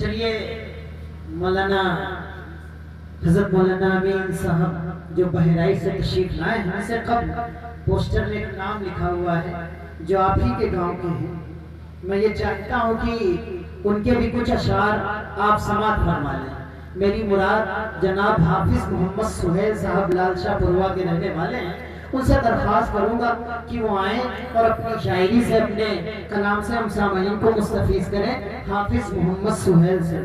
चलिए मौलाना हजरत मौलाना अमीन साहब जो बहराइच से तशरीफ लाए हैं, हमसे कब पोस्टर में एक नाम लिखा हुआ है जो आप ही के गांव के हैं। मैं ये चाहता हूँ कि उनके भी कुछ अशार आप समात फरमा लें। मेरी मुराद जनाब हाफिज मोहम्मद सुहेल साहब लालशाह पुरवा के रहने वाले हैं। उनसे दरख्वास्त करूंगा कि वो आए और अपनी शायरी से, अपने कलाम से हम सामईन को मुस्तफीज करें। हाफिज मोहम्मद सुहेल से।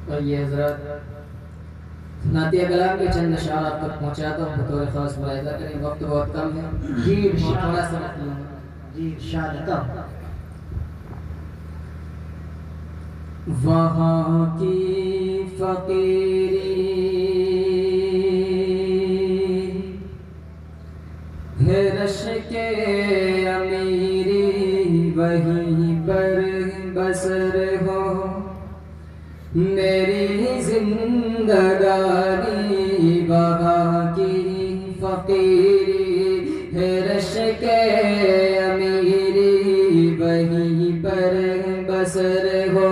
और ये हजरत नातिया कलाम के चंद अशार आप तक पहुँचाता हूँ, बतौर खास मुलाहिजा करें। वक्त बहुत कम है जी, थोड़ा सा जी इरशाद। वहाँ की फकीरी है रश के अमीरी, वहीं पर बसर हो मेरी जिंदगानी। वहाँ की फकीरी है रश के अमीरी, वहीं पर बसर हो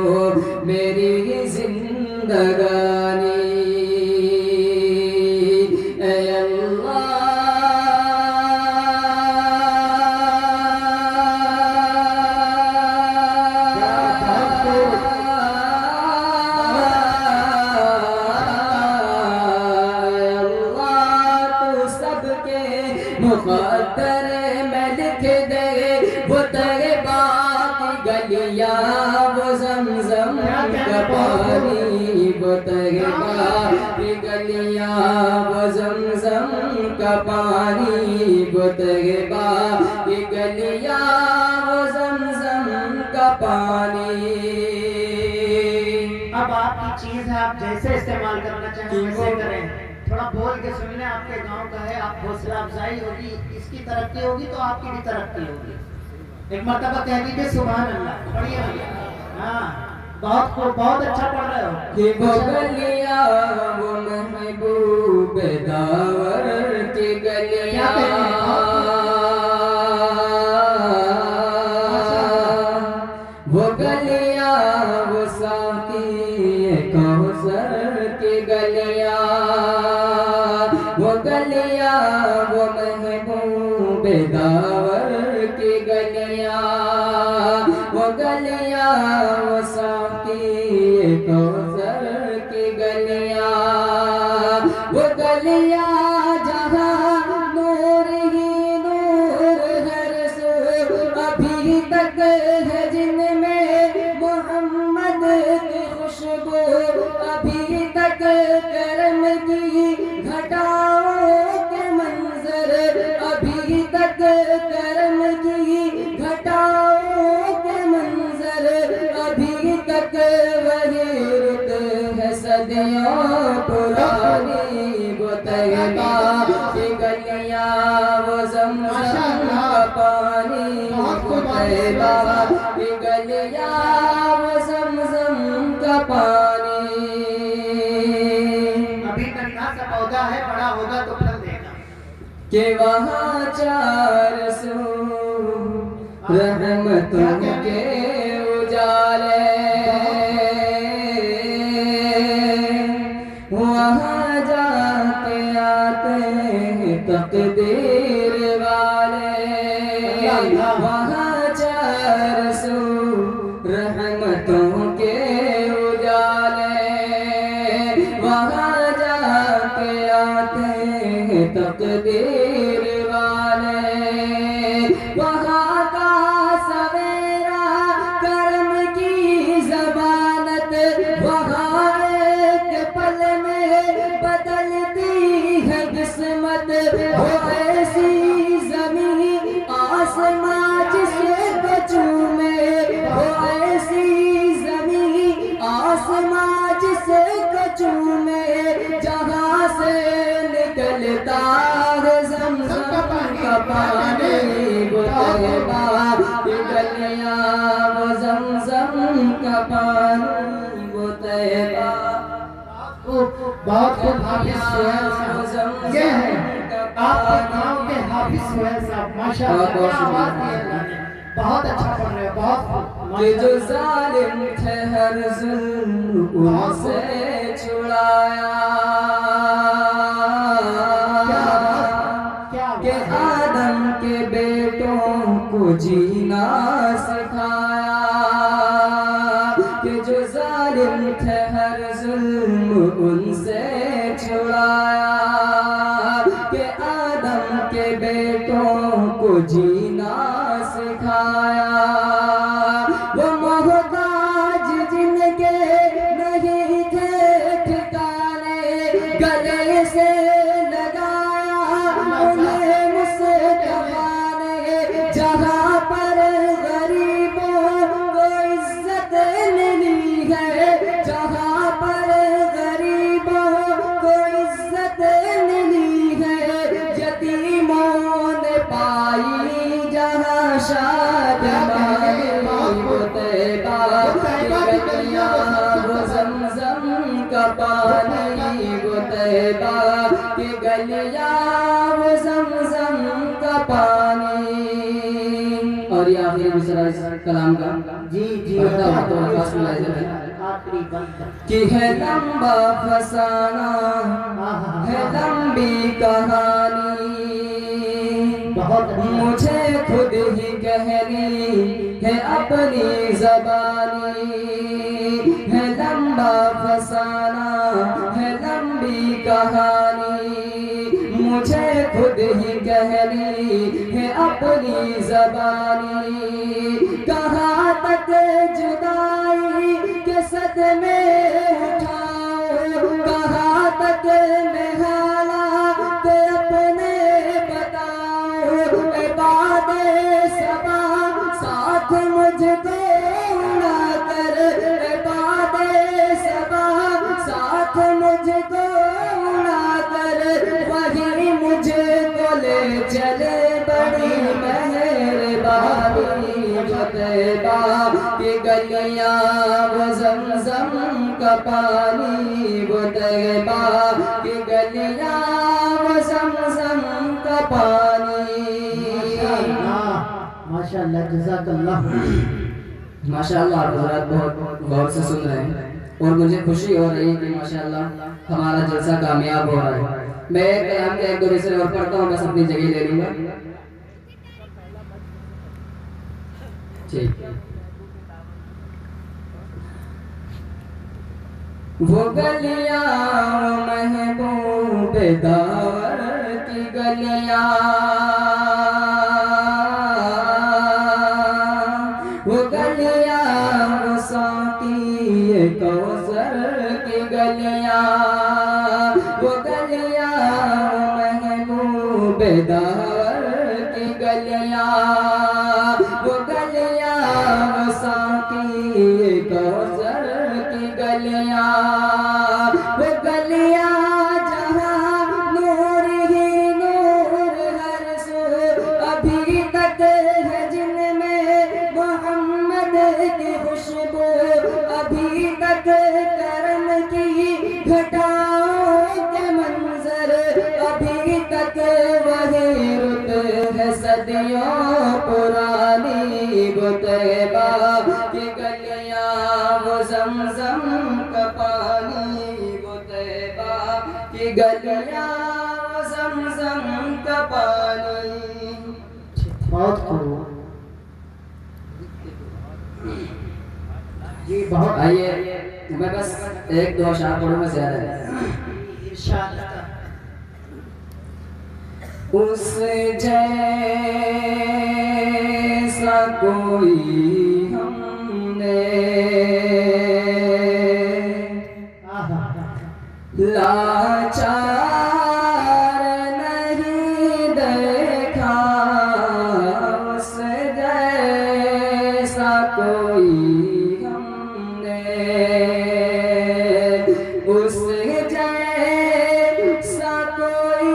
मेरी जिंदगानी। ऐ अल्लाह मुक़द्दर में लिख दे वो तेरे बाग गलियां, वो ज़मज़म का पानी, वो तेरे बाग गलियां, वो ज़मज़म का पानी, वो तेरे बाग गलियां, वो ज़मज़म का पानी। अब आपकी चीज है, आप जैसे इस्तेमाल करना चाहें वैसे करें। थोड़ा बोल के सुन लें, आपके गांव का है, आप हौसला अफजाई होगी, इसकी तरक्की होगी तो आपकी भी तरक्की होगी। एक मर्तबा कह दीजिए सुभान अल्लाह। बढ़िया भैया, हाँ बहुत अच्छा पढ़ रहे हो। कि वो गलियां वो महबूब दावर की गलियां, वो गलियां वो साकी कौसर की गलियां, वो गलियां वो महबूब दावर की गलियां, वो गलियां वो साकी कौसर की गलियां, वो गलियां जहां नूर ही नूर हर सो अभी तक है, जिनमें मोहम्मद की खुशबू अभी तक करम की घटाओं के मंजर, अभी तक करम की घटाओं के मंजर, अभी तक वही रुत है सदियों पुरानी। वो तैयबा की गलियां, वो ज़मज़म का पानी, वो तैयबा की गलियां, वो ज़मज़म का पानी। पौधा है, बड़ा होगा तो फल देगा। कि वहाँ चार सौ रहमतों के उजाले, वहाँ जाते आते हैं तकदीर वाले, वहाँ चार सौ रहमतों के उजाले, वहाँ तकदीर वाले, वहाँ का सवेरा करम की ज़मानत, वहाँ एक पल में बदलती है किस्मत। वो का पानी वो तैबा, बहुत खूब हाफिज सुहेल साहब, ये है आपके गांव के हाफिज सुहेल साहब, माशाअल्लाह, क्या आवाज दी है अल्लाह ने, बहुत अच्छा पढ़ रहे हो, बहुत खूब। कि जो जालिम थे हर जुल्म उनसे छुड़ाया, कि आदम के बेटों को जीना सिखाया, कि जो जालिम थे हर जुल्म उनसे छुड़ाया, कि आदम के बेटों को जीना सिखाया। वो मोहताज जिनके नहीं थे ठिकाने, गले से लगाया उन्हें मुस्तफा ने, जहाँ पर गरीबों को इज्जत मिली है, जहाँ पर गरीबों को इज्जत मिली है, यतीमों ने पाई जहाँ शादमानी वो तैबा, वो ज़मज़म का पानी वो तैबा, कि गलियाँ वो ज़मज़म का पानी। और ये आखिरी मिसरा इस कलाम का जी जी आखिरी बंद कि है लंबा फसाना है लंबी कहानी, बहुत मुझे खुद ही कहनी है अपनी ज़बानी, है लंबा फसाना है लंबी कहानी, मुझे खुद ही कहनी है अपनी ज़बानी। कहाँ तक जुदाई के सदमे उठाओ, कहाँ तक मैं हालात अपने बताओ, बादे सबा साथ मुझको उड़ा कर, बादे सबा साथ मुझको उड़ा कर, वही मुझको ले चले बड़ी मेहरबानी वो तैबा, कि गलियाँ वो ज़मज़म का पानी वो तैबा, कि गलियाँ वो ज़मज़म का पानी। माशाअल्लाह, जज़ाकल्लाह। माशाअल्लाह आप हज़रात बहुत गौर से सुन रहे हैं और मुझे खुशी हो रही है कि माशाअल्लाह हमारा जलसा कामयाब हो रहा है। मैं कलाम के एक दो मिसरे और पढ़ता हूँ, बस अपनी जगह ले लूँगा। ठीक। वो गलियाँ महबूब दावर की गलियाँ, वो गलियाँ वो साकी कौसर की गलियाँ, वो गलियाँ महबूब दावर की गलियाँ, वो गलियाँ वो साकी कौसर की गलियाँ, वो गलियाँ जहाँ नूर ही नूर हर सो अभी तक है, जिनमें मोहम्मद की खुशबू अभी तक करम की घटाओं के मंजर अभी तक वही रुत है सदियों पुरानी वो तैबा, कि गलियाँ वो ज़मज़म का पानी वो तैबा, कि गलियाँ वो ज़मज़म का पानी। बहुत खूब जी, बहुत आइए मैं बस एक दो अशार पढ़ूंगा, ज्यादा है। इरशाद। उस जैसा कोई हमने लाचार नहीं देखा, उस जैसा कोई हमने, उस जैसा कोई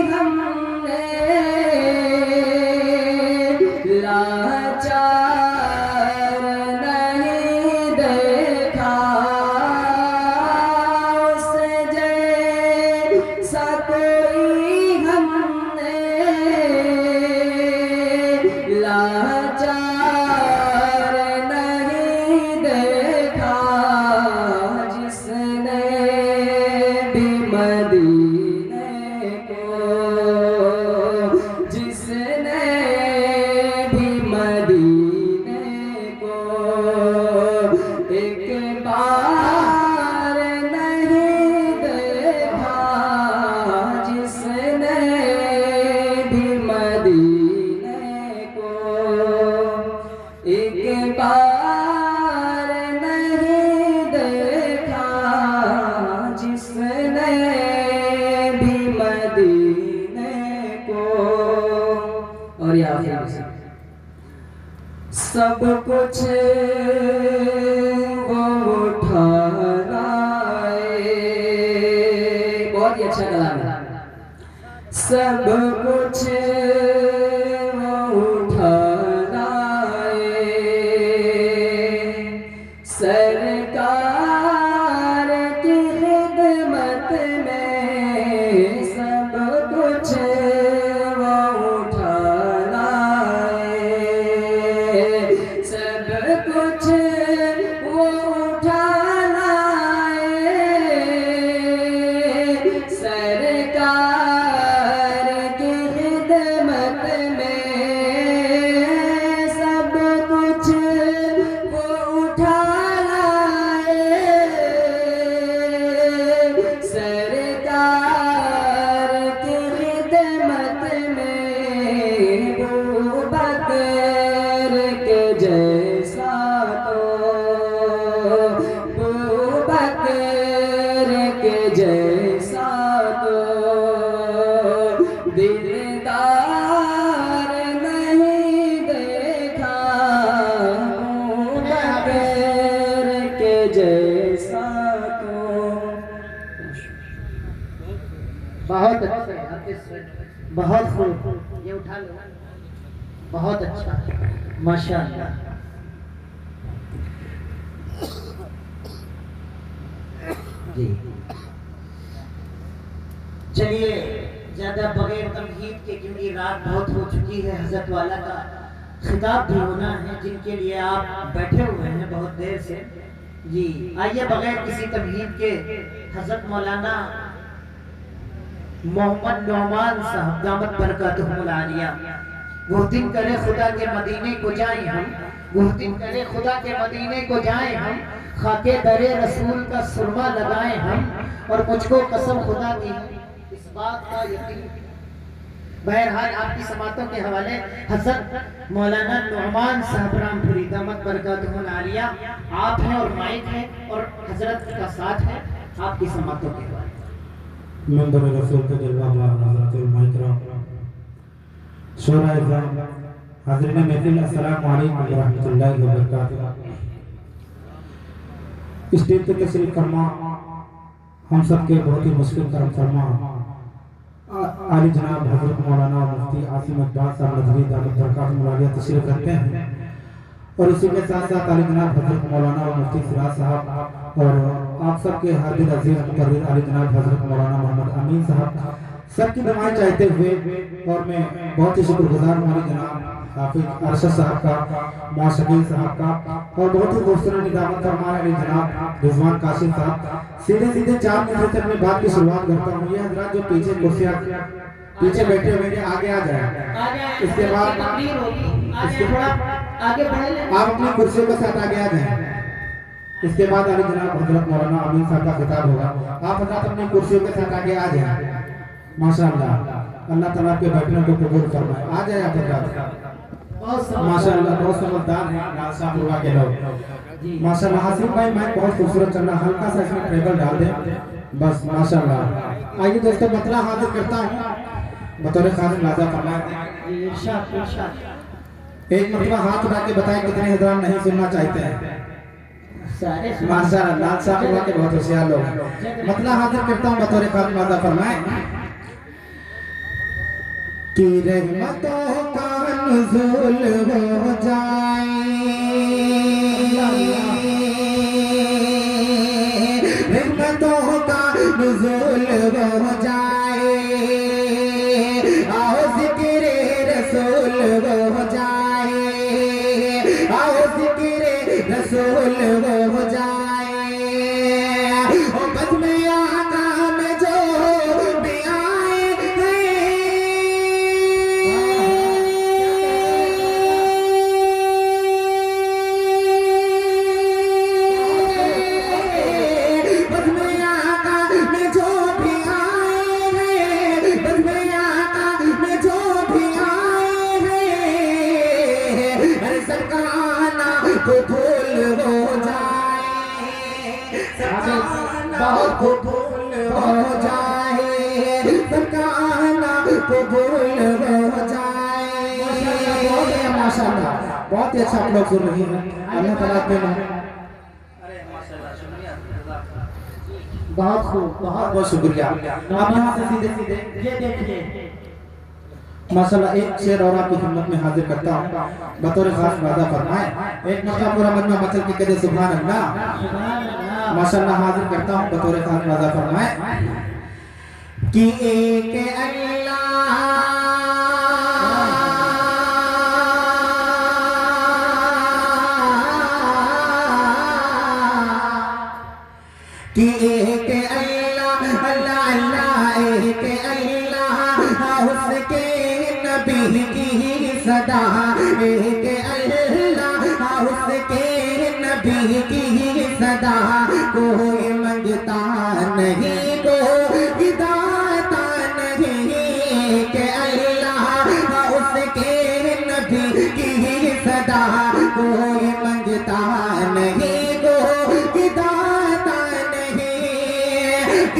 हमने लाचार नहीं एक बार नहीं देखा जिसने भी मदीने को, एक बार नहीं देखा जिसने भी मदीने को। और याद सब कुछ वो उठा लाए, बहुत ही अच्छा कलाम है। सब कुछ वो उठा लाए, सरकार की खिदमत में सब कुछ वो उठा लाए, सब कुछ वो उठा लाए, सरकार की खिदमत में सब कुछ वो उठा लाए, सरकार की खिदमत में अबू बकर के जैसा तो, अबू बकर के जैसा तो दिलदार नहीं देखा, अबू बकर के जैसा तो। बहुत अच्छा, बहुत खूब, ये उठा लो, बहुत अच्छा, माशाअल्लाह। जी चलिए, ज्यादा बगैर तमहीद के, क्योंकि रात बहुत हो चुकी है, हजरत वाला का खिताब भी होना है, जिनके लिए आप बैठे हुए हैं बहुत देर से। जी आइए, बगैर किसी तमहीद के हजरत मौलाना मोहम्मद नौमान साहब दामत बरकतहुल आलिया, वो दिन करे खुदा के मदीने को जाएं हम, वो दिन करे खुदा के मदीने को जाएं हम, खाके दरे रसूल का सुरमा लगाएं हम, और मुझको कसम खुदा की है इस बात का यकीन। बहरहाल आपकी समातों के हवाले हजरत मौलाना नौमान साहब रामपुरी दामत बरकतहुल आलिया आप हैं, और माइक है, और हजरत का साथ है, आपकी समातों के हवाले। मंबर रसूल के जलवा हज़रतुल माइकराम शोरा इज़ाम हाज़रीन महफिल, अस्सलामु अलैकुम व रहमतुल्लाहि व बरकातुहू। इस दिन पे तशरीफ फरमा हम सब के बहुत ही मुश्किल करम फरमा आली जनाब हज़रत मौलाना मुफ्ती आसिम इकबाल साहब नदवी दामत बरकातुहू आलिया तशरीफ रखते हैं, और उसी के साथ साथ आली जनाब हज़रत मौलाना और मुफ्ती सिराज साहब, और आप सबके हार्दिक अजीज मुकर्रिर आली जनाब हज़रत मौलाना मोहम्मद अमीन साहब, सबकी दुआएं चाहते हुए, और मैं बहुत ही शुक्रगुजार हूँ आली जनाब हाफिज अरशद साहब का, मौलाना शकील साहब का, और बहुत ही खूबसूरत निदामत फरमा आली जनाब रिजवान काशिम साहब। सीधे सीधे 4 मिनट से अपनी बात की शुरुआत करता हूँ। ये हजरात जो पीछे कुर्सियाँ पीछे बैठे हुए आगे आ जाए, इसके बाद आगे बढ़े, आप अपनी कुर्सियों के साथ आगे आ जाएं। इसके बाद आली जनाब हजरत मौलाना अमीन साहब का खिताब होगा। आप हजरत अपनी कुर्सियों के साथ आगे आ जाएं। माशाअल्लाह, अल्लाह ताला के बैठने को कबूल फरमाए। आ जाए आप हजरत, माशाअल्लाह बहुत समझदार हैं लाल साहब हुआ के लोग, माशाअल्लाह। हासिम भाई मैं बहुत खूबसूरत चल रहा, हल्का सा इसमें ट्रेबल डाल दें बस, माशाअल्लाह। आइए दोस्तों, मतला हाजिर करता हूँ बतौर खादिम लाजा फरमाए। इरशाद इरशाद, एक मरतबा हाथ उठा के बताएं कितने हजरात नहीं सुनना चाहते हैं। माशाअल्लाह, लाल साहब हुआ के बहुत होशियार लोग हैं। मतला हाजिर करता हूँ बतौर खादिम लाजा फरमाए कि रहमतों का नुज़ूल हो जाए, रहमतों का नुज़ूल हो जाए, आओ ज़िक्र रसूल हो जाए, आओ ज़िक्र रसूल हो जाए, ओ बज़्म आका में जो भी आए बहुत कबूल हो जाए, सबका आना कबूल हो जाए। माशाल्लाह, बहुत ही अच्छा आप लोग सुन रहे हैं। अल्लाह ताला के बहुत खूब, बहुत बहुत शुक्रिया। अब यहाँ से सीधे सीधे ये देखिए माशाल्लाह एक शेर और आपकी खिदमत में हाजिर करता हूँ, बतौर खास वादा फरमाए। एक मरतबा पूरा मजमा मचल के कदे सुभान अल्लाह। माशाल्लाह हाजिर करता हूँ, बतौर खास वादा फरमाए कि एक अल्लाह कि एक अल्लाह अल्लाह अल्लाह एक अल्लाह उसके नबी की सदा, एक अल्लाह उसके नबी की सदा, कोई मंगता नहीं कोई दाता नहीं, एक अल्लाह उसके नबी की सदा, कोई मंगता नहीं कोई दाता नहीं, एक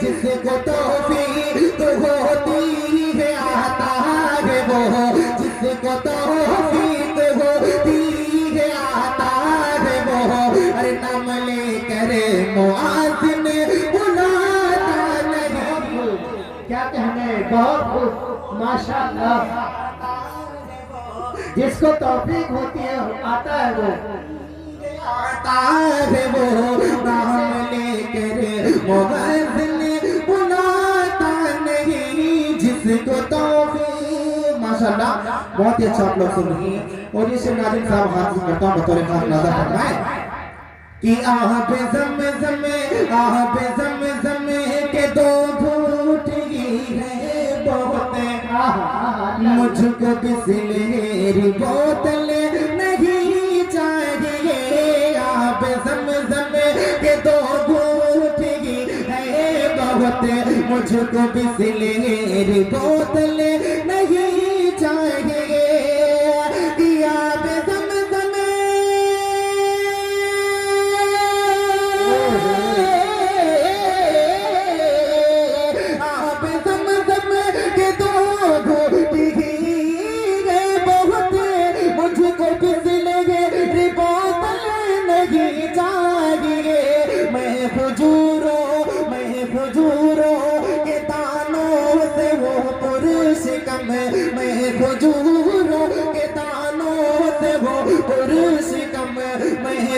जिसको तौफीक तो होती है आता है वो, जिसको तौफीक होती है आता है वो, अरे नाम लेकर मुआज़िन बुलाता नहीं। क्या कहने, बहुत खूब माशाअल्लाह। जिसको तौफीक होती है आता है वो, आता है वो, नाम लेकर मुआज़िन बुलाता नहीं, जिसको तौफीक। माशाअल्लाह बहुत ही अच्छा आप लोग सुन रही हैं। और इसे नाज़िम साहब हाजिर करता हूँ, बतौर खास नाज़ा फरमाए कि आह पे ज़म के दो घूंट ही है बहुत, मुझको बिस्लेरी बोतल नहीं चाहिए, आह पे ज़म के दो घूंट ही है बहुत, मुझको बिस्लेरी बोतल नहीं चाहिए, आह पे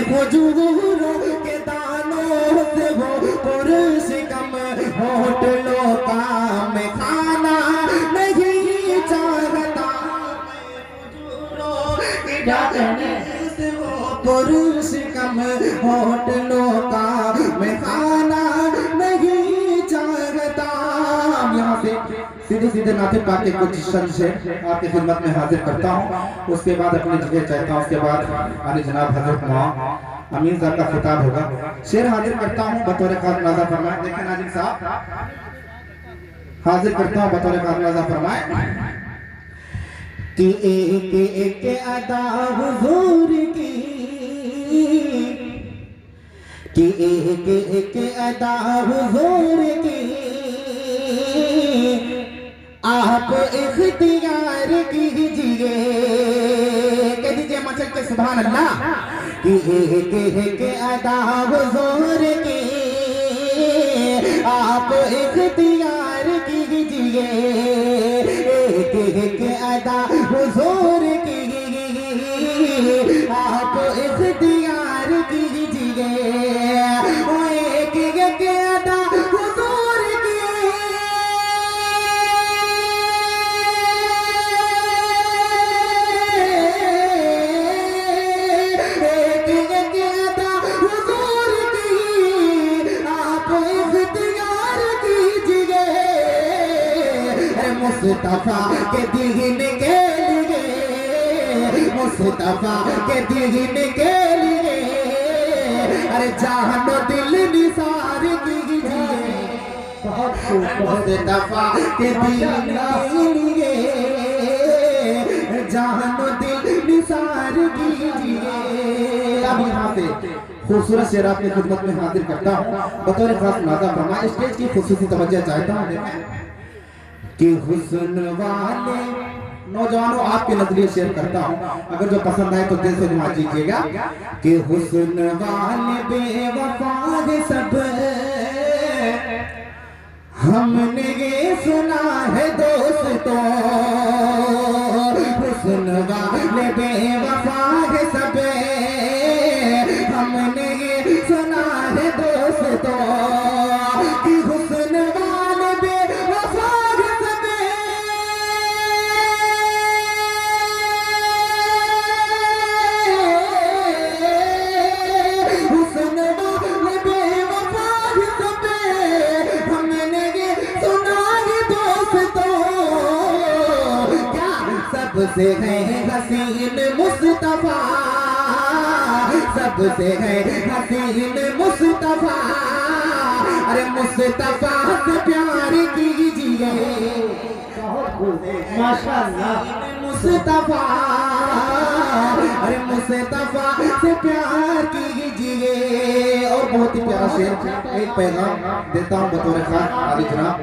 खजूरों के दानों से वो पुरुष कम, होटलों का मैं खाना नहीं चाहता, क्या कहने, से वो पुरुष कम, होटलों का मैं खाना नहीं चाहता। यहाँ से सीधे सीधे नाते पाके कुछ शब्द से आपकी खिदमत में हाजिर करता हूँ, उसके बाद अपनी जगह चाहता हूँ, उसके बाद आली जनाब हजरत मौलाना अमीन साहब का खिताब होगा। शेर हाजिर करता हूँ, बतौर खास नाज़ा फरमाए। देखिए नाज़िम साहब हाजिर करता हूँ, बतौर खास नाज़ा फरमाए कि एक अदा हुजूर की, कि एक अदा हुजूर की आप इख्तियार कीजिए, कह दीजिए मचल के सुभान अल्लाह, कि एक अदा हुजूर की आप इख्तियार कीजिए, एक अदा हुजूर की आप इख्तियार कीजिए, एक अदा हुजूर की आप इख्तियार कीजिए, मुस्तफा के दीन के लिए, मुस्तफा के दीन के लिए, अरे जानो दिल निसार कीजिए। बहुत खूब, बहुत मुस्तफा के दीन के लिए, जानो दिल निसार कीजिए। अब यहाँ से खूबसूरत शेर आपकी खिदमत में हाजिर करता हूँ बतौर खास नाज़ा फरमाए। स्टेज की खुसूसी तवज्जो चाहता हूँ कि हुस्न वाले नौजवानों आपके नजरिए शेयर करता हूँ, अगर जो पसंद आए तो दिल से दुआ कीजिएगा कि हुस्न वाले बेवफा सब हमने ये सुना है दोस्तों, हुस्न वाले बेवफा सब हमने ये सुना है दोस्तों, कि हुस्न वाले बेवफा सब हुस्न वाले बेवफा सब हमने ये सुना है दोस्तों। क्या सबसे है हसीन मुस्तफा, सबसे है हसीन मुस्तफा, अरे मुस्तफा से प्यार कीजिए। बहुत खूब, माशाअल्लाह। मुस्तफा, अरे मुस्तफा से प्यार कीजिए। और बहुत ही प्यारा शेर एक पैगाम देता हूँ बतौर खास आली जनाब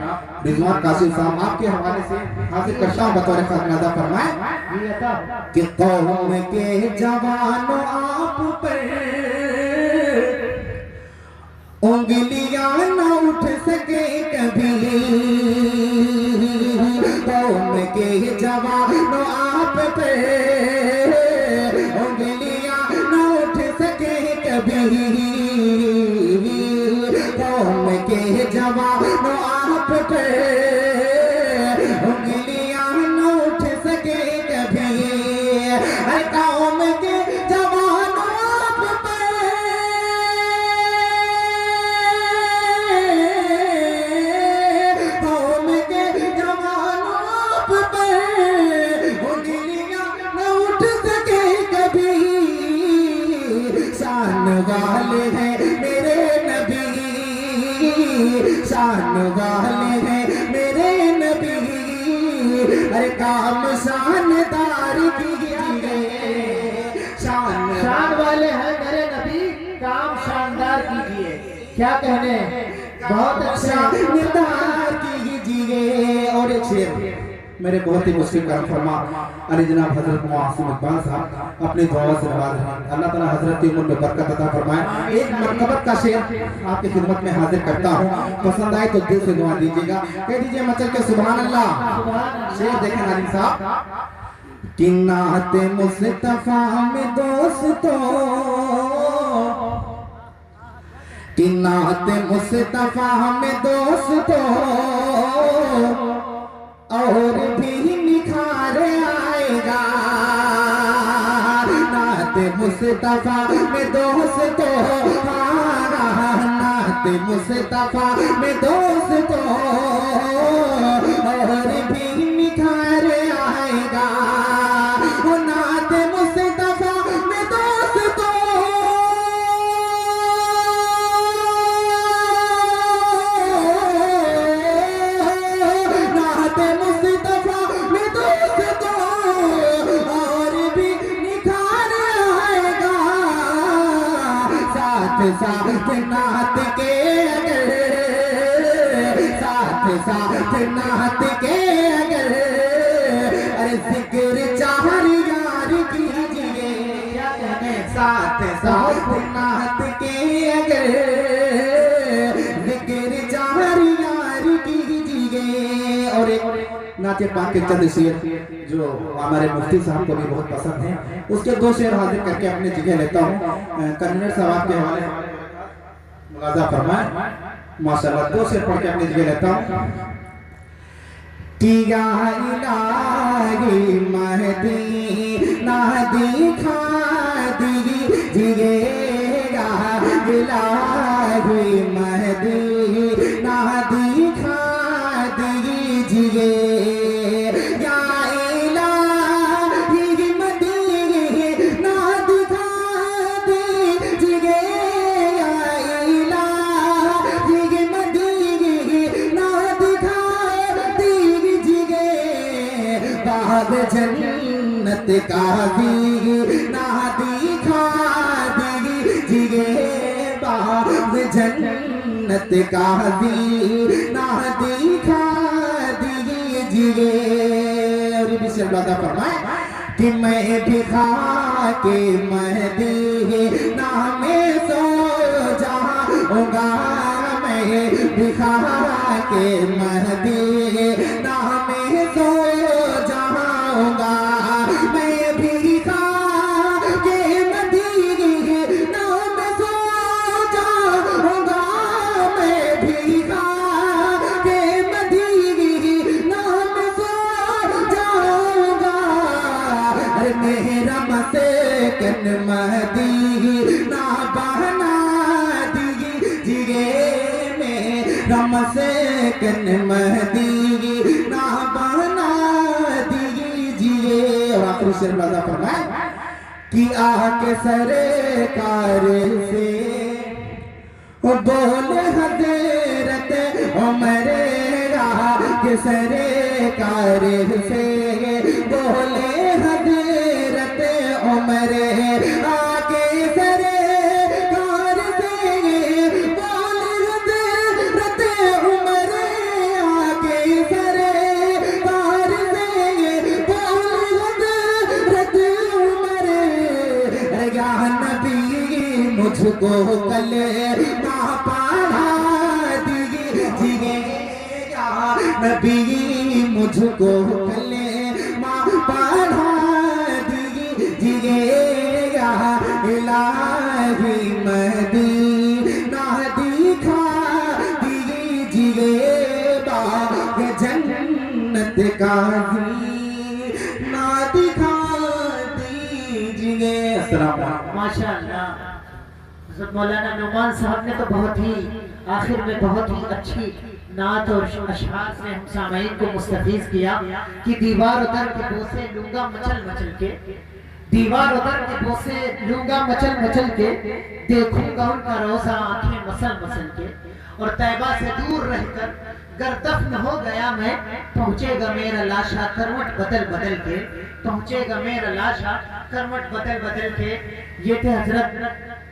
रिजवान कासिम साहब आपके हवाले से हाजिर करता हूँ बतौर खास नाज़ा फरमाए कि कौम के जवानों आप पर उंगलियां न उठ सके कभी, कौम के जवानों आप पे उंगलियां न उठ सके कभी, कौम के जवानों आप पे उंगलियां न उठ सके कभी, अरे कौम के जवानों आप पे वाले हैं मेरे नबी, शान वाले हैं मेरे नबी, अरे काम शानदार कीजिए। शान वाले हैं मेरे नबी, काम शानदार कीजिए। क्या कहने, बहुत अच्छा शानदार कीजिए। और एक शेर मेरे बहुत ही मुश्किल करम फरमा अली जनाब हजरत मुआसिम इकबाल साहब अपने दुआ से नवाज हैं, अल्लाह ताला हजरत की उम्र में बरकत अता फरमाए। एक मरतबत का शेर आपकी खिदमत में हाजिर करता हूँ, पसंद आए तो दिल से दुआ दीजिएगा। कह दीजिए मचल के सुभान अल्लाह। शेर देखें नाज़रीन साहब कि नाते मुस्तफा में दोस्तों, कि नाते मुस्तफा में दोस्तों और भी निखार आएगा, नाते मुस्तफा में दोस्तों, नाते मुस्तफा में दोस्तों और भी निखार आएगा, वो नाते मुस्तफा में दोस्तों, नाते मुस्तफा में दोस्तों और भी निखार आएगा, साथ साथ नात के अगर, साथ साथ नात के अगर, अरे जिक्र चार यार कीजिए। क्या कहने, साथ साथ नात के अगर जिक्र चार यार कीजिए। और एक नाते पाक के चंद शेर जो हमारे मुफ्ती साहब को भी बहुत पसंद है, उसके दो शेर हाजिर करके अपनी जगह लेता हूँ। कन्नड़ साहब के हवाले मुलाजा फरमाए माशाल्लाह। दो शेर पढ़ के अपनी जगह लेता हूँ कि या इलाही महदी ना दिखा दीजिएगा, इलाही महदी ना दिखा दीजिए, बाग जन्नत का भी ना दिखा दीजिए, बाग जन्नत का भी ना दिखा दीजिए। और भी से बात फरमाए कि मैं भी खा के महदी नाम सो जाऊंगा, मैं भी खा के महदी नाम सो जाऊंगा, मैं भी खा के महदी नाम सो जाऊंगा, मैं भी खा के महदी नाम सो जाऊंगा। अरे मेरा मसकन महदी ना बना दीजिए, मेरा मसकन महदी ना बना दीजिए। और आखिरी शेर लगा फरमाए कि आके सरकार से ओ बोले हजरत उमर के सरकार से बोले हजरत उमर आके सरकार से बोले हजरत उमर आके सरकार से बोले हजरत उमर। या नबी मुझको कल ना पढ़ा दीजिए, नबी मुझको कले माँ पढ़ा दीजिए, इलाही मदीना दिखा दीजिए, बाग जन्नत का भी ना दिखा दीजिए। अस्सलाम वालेकुम। माशाअल्लाह, हज़रत मौलाना नुमान साहब ने तो बहुत ही आखिर में बहुत ही अच्छी नात और अशआर से हम सामईन को मुस्तफीज किया कि दीवार उधर के बोसे लूंगा मचल मचल के, दीवार उधर के बोसे लूंगा मचल मचल के, देखूंगा उनका रोजा आंखें मसल मसल के, और तैबा से दूर रहकर गर दफन हो गया मैं, पहुंचेगा मेरा लाशा करवट बदल बदल के, पहुंचेगा मेरा लाशा करवट बदल बदल के। ये थे हजरत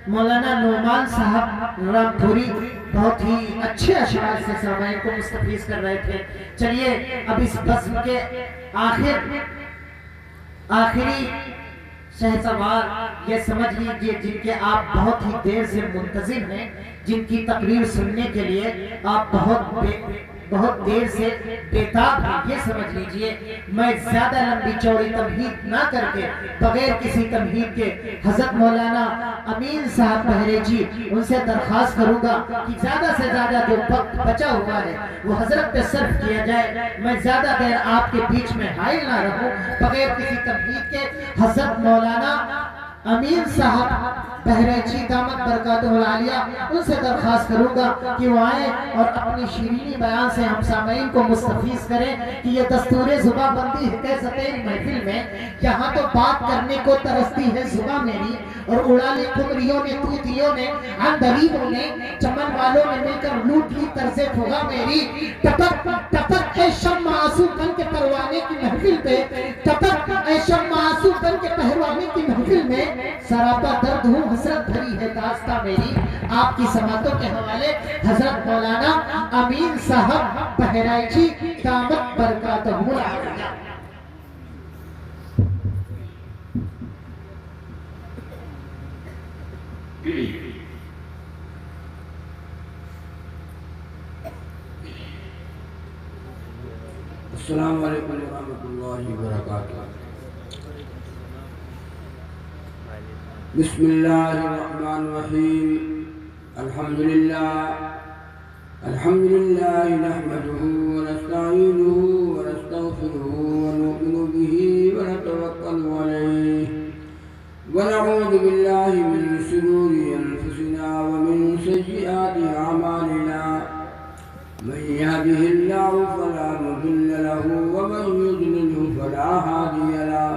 मौलाना नुमान साहब रामपुरी, बहुत ही अच्छे अशआर से सामईन को मुस्तफीज कर रहे थे। चलिए अब इस बज़्म के आखिरी शहसवार ये समझ लीजिए जिनके आप बहुत ही देर से मुंतजिर हैं, जिनकी तकरीर सुनने के लिए आप बहुत देर से बेताब हैं, ये समझ लीजिए। मैं ज्यादा लंबी चौड़ी तमहीद ना करके बगैर किसी तमहीद के हजरत मौलाना अमीन साहब बहरेजी उनसे दरख्वास्त करूंगा कि ज्यादा से ज्यादा जो वक्त बचा हुआ है वो हजरत पे सर्फ किया जाए। मैं ज्यादा देर आपके बीच में हाइल ना रहूं, बगैर किसी तमहीद के हजरत मौलाना अमीन साहब बहरेजी दामत बरकातुहुल आलिया उनसे दरख्वास्त करूंगा कि वो आए और अपनी शीरीनी बयान से हम सामईन को मुस्तफीज करें कि ये दस्तूर जुबां बंदी है तेरी महफिल में, यहाँ तो बात करने को तरसती है जुबां मेरी, और उड़ा ली खुमरियों ने तूतियों ने अंधरीबों ने चमन वालों ने मिलकर लूट ली तर्ज़े फुगा मेरी। टपक टपक ए शम्मा आंसू बन के परवाने की महफिल पे, टपक ए शम्मा आंसू बन के परवाने की महफिल में, सरापा दर्द हूँ हसरत भरी है दास्तां मेरी। आपकी समातों के हवाले हजरत मौलाना अमीन साहब बहराइची दामत बरकातुहुल आलिया। अस्सलामु अलैकुम रहमतुल्लाहि व बरकातुहू। बिस्मिल्लाहिर्रहमानिर्रहीम। अल्हम्दुलिल्लाह नहमदुहु व नस्तईनुहु व नस्तगफिरुहु व नु'मिनु बिही व नतवक्कलु अलैहि व नऊज़ु बिल्लाहि मिन शुरूरि अनफुसिना व मिन सय्यिआति अमालिना। मन यहदिहिल्लाहु फला मुदिल्ल लहु व मन युद्लिलहु फला हादिय लहु।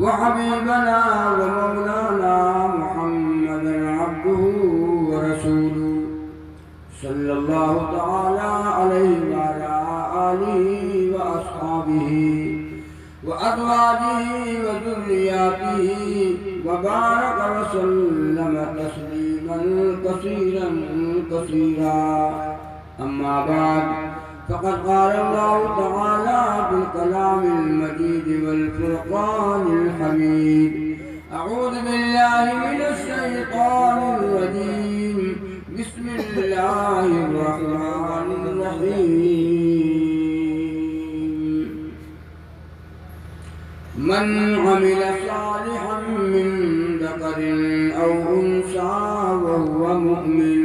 व हबीबना व मौलाना मुहम्मदन अब्दुहु व रसूलुहु सल्लल्लाहु तआला अलैहि व अला आलिहि व अस्हाबिहि व अज़वाजिहि व ज़ुर्रिय्यातिहि व बारक व सल्लम तस्लीमन कसीरन कसीरा। अम्मा बाद फ़क़द क़ाल अल्लाहु तआला फ़िल कलामिल मजीद वल फ़ुरक़ानिल हमीद। अऊज़ु बिल्लाहि मिनश शैतानिर रजीम। बिस्मिल्लाहिर रहमानिर रहीम। मन अमिल सालिहन मिन ज़करिन औ उन्सा व हुवा मुमिन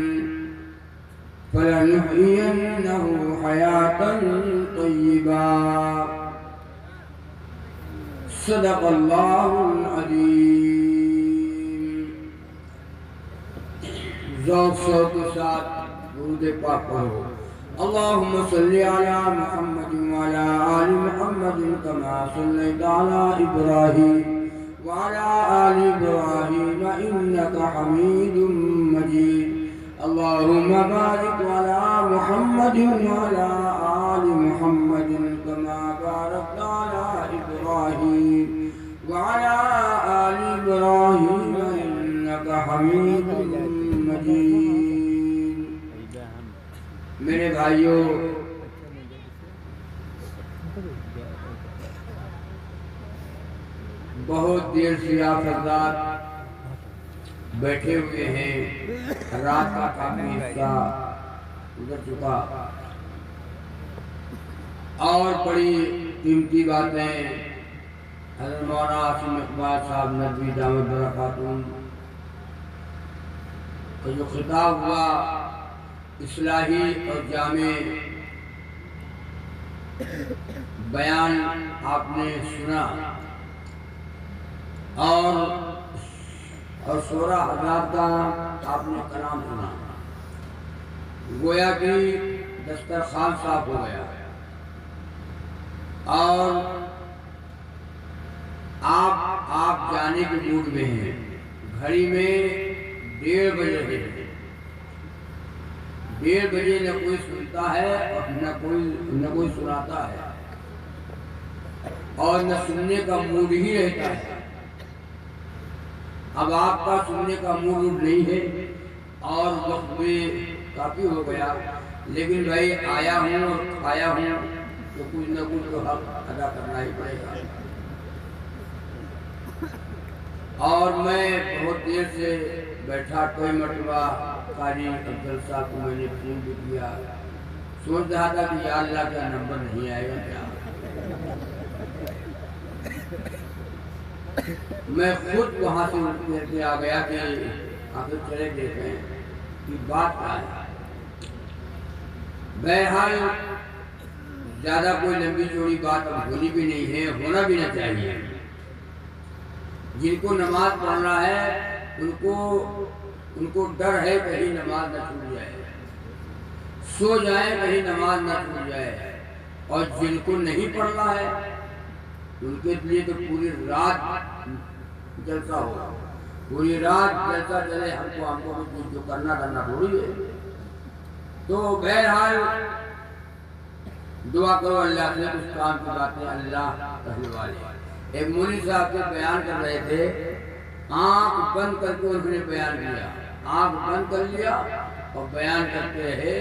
फलनुहयिन्नहु हयातन तय्यिबा। सदक़ल्लाहुल अज़ीम। ज़ौक़ शौक़ के साथ दुरूद पाक पढ़ो। अल्लाहुम्मा सल्लि अला मुहम्मद व अला आलि मुहम्मद कमा सल्लैता अला इब्राहीम व अला आलि इब्राहीम इन्नका हमीदुम मजीद। अल्लाहुम्मा बारिक अला मुहम्मद व अला आलि मुहम्मद कमा बारकता अला इब्राहीम व अला आलि इब्राहीम इन्नका हमीदुम मजीद। मेरे भाइयों, बहुत देर से आप हज़रात बैठे हुए हैं। रात का काफी हिस्सा गुजर चुका और बड़ी कीमती बातें हज़रत मौलाना आसिम इकबाल साहब नदवी दामद बरकातुहू का जो खिताब हुआ इस्लाही और जामे बयान आपने सुना और 16,000 का आपने कलाम सुना। गोया कि दस्तरखान साफ हो गया और आप जाने के मूड में हैं। घड़ी में 1:30 बज रहे हैं। 1:30 बजे न कोई सुनता है और न कोई सुनाता है और न सुनने का मूड ही रहता है। अब आपका सुनने का मूड नहीं है और वक्त में काफी हो गया, लेकिन भाई आया हूँ और आया हूँ तो कुछ न कुछ तो हक अदा करना ही पड़ेगा। और मैं बहुत देर से बैठा, कोई मरतबा कारी अफजल साहब को मैंने फोन भी किया, सोच रहा था कि या अल्लाह का नंबर नहीं आएगा क्या। मैं खुद वहाँ से उठ के आ गया कि आखिर चले देखें कि बात क्या है। बहरहाल ज़्यादा कोई लंबी चौड़ी बात अब होनी भी नहीं है, होना भी ना चाहिए। जिनको नमाज पढ़ना है उनको डर है कहीं नमाज न छूट जाए, सो जाए कहीं नमाज न छूट जाए। और जिनको नहीं पढ़ना है उनके लिए तो पूरी रात जलसा हो, पूरी रात जलसा चले। हमको जो करना थोड़ी है। तो बहरहाल दुआ करो अल्लाह से, कुछ काम की बातें अल्लाह कहने वाले। एक मौलवी साहब के बयान कर रहे थे, आंख बंद करके उन्होंने बयान किया। आंख बंद कर लिया और बयान करते रहे।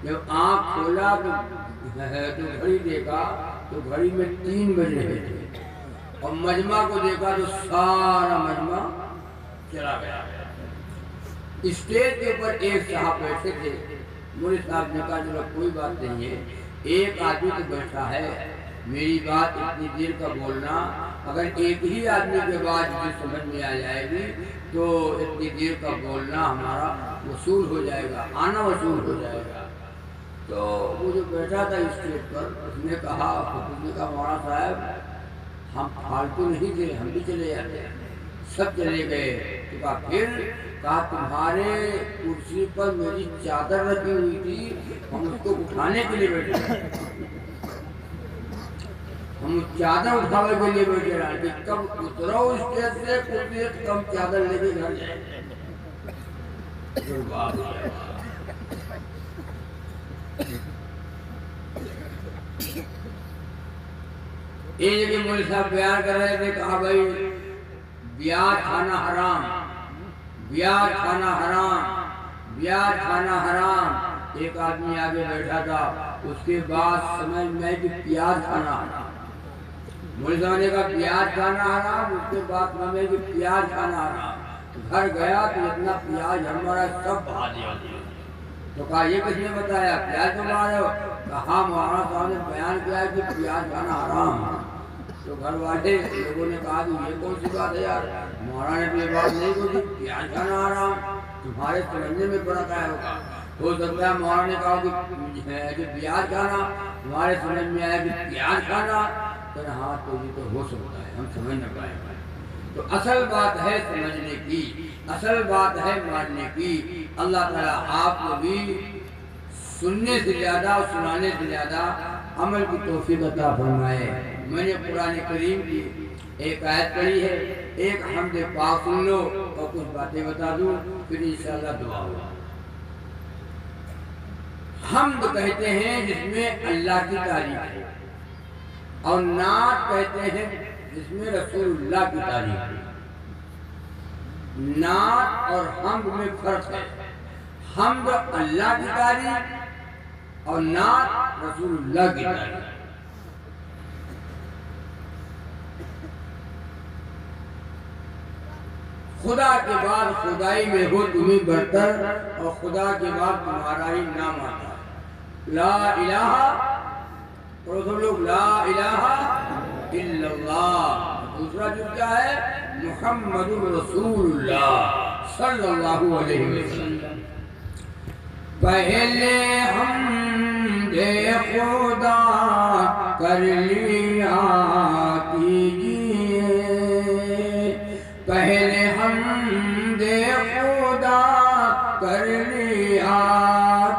जब आंख खोला तो घड़ी देखा तो घड़ी में 3 बज रहे थे और मजमा को देखा तो सारा मजमा चला गया। स्टेज के ऊपर एक साहब बैठे थे। मौलवी साहब ने कहा चलो कोई बात नहीं है, एक आदमी तो बैठा है, मेरी बात इतनी देर का बोलना, अगर एक ही आदमी के बाद मुझे समझ में आ जाएगी तो इतनी देर का बोलना हमारा वसूल हो जाएगा, आना वसूल हो जाएगा। तो वो जो बैठा था स्टेज पर उसने कहा मौलाना साहब हम फालतू नहीं थे, हम भी चले जाते। सब चले गए। तो कहा फिर कहा तुम्हारे कुर्सी पर मेरी चादर रखी हुई थी, हम उसको उठाने के लिए बैठे। हम चादर उठावे के लिए बैठे रहे कि कब उतरो स्टेज से कुछ देर कम चादर लेके घर जाए। एक जगह मौलवी साहब बयान कर रहे थे, कहा भाई ब्याज खाना हराम, ब्याज खाना हराम, ब्याज खाना हराम। एक आदमी आगे बैठा था, उसके बाद समझ में कि प्याज खाना हराम। मौलवी साहब ने कहा प्याज खाना हराम, उसके बाद समझ में कि प्याज खाना हराम। घर गया तो इतना प्याज हमारा सब बहा दिया। तो कहा ये किसने बताया, प्याज बना रहे हो? कहा महाराज साहब ने बयान किया कि प्याज खाना हराम। तो घर वाले लोगों ने कहा कि ये कौन सी बात है यार, महाराज ने तो ये बात नहीं बोली, प्याज खाना हराम, तुम्हारे समझने में फर्क आया होगा। हो सकता है महाराज ने कहा कि प्याज खाना, हमारे समझ में आया कि प्याज खाना। तो हाँ, तो ये तो हो सकता है, हम समझ न पाए। तो असल बात है समझने की, असल बात है मानने की। अल्लाह ताला आपको भी सुनने से ज्यादा और सुनाने से ज्यादा अमल की तौफीक अता फरमाए। मैंने कुरान करीम की एक आयत पढ़ी है, एक हमद पाक सुन लो और कुछ बातें बता दूं, फिर इंशाअल्लाह दुआ होगा। हमद कहते हैं जिसमें अल्लाह की तारीफ है, और नात कहते हैं जिसमें रसूलुल्लाह की तारीफ है। नात और हमद में फर्क है। हमद अल्लाह की तारीफ और नात रसूलुल्लाह की तारीफ। खुदा के बाद खुदाई में हो तुम्हें बरतर, और खुदा के बाद तुम्हारा ही नाम आता है। ला इलाहा, और सब लोग ला इलाहा इल्लल्लाह। दूसरा जो क्या है, मुहम्मदुर रसूलुल्लाह सल्लल्लाहु अलैहि वसल्लम। पहले हमदे खुदा कर लिया कीजिए, पहले हमदे खुदा कर लिया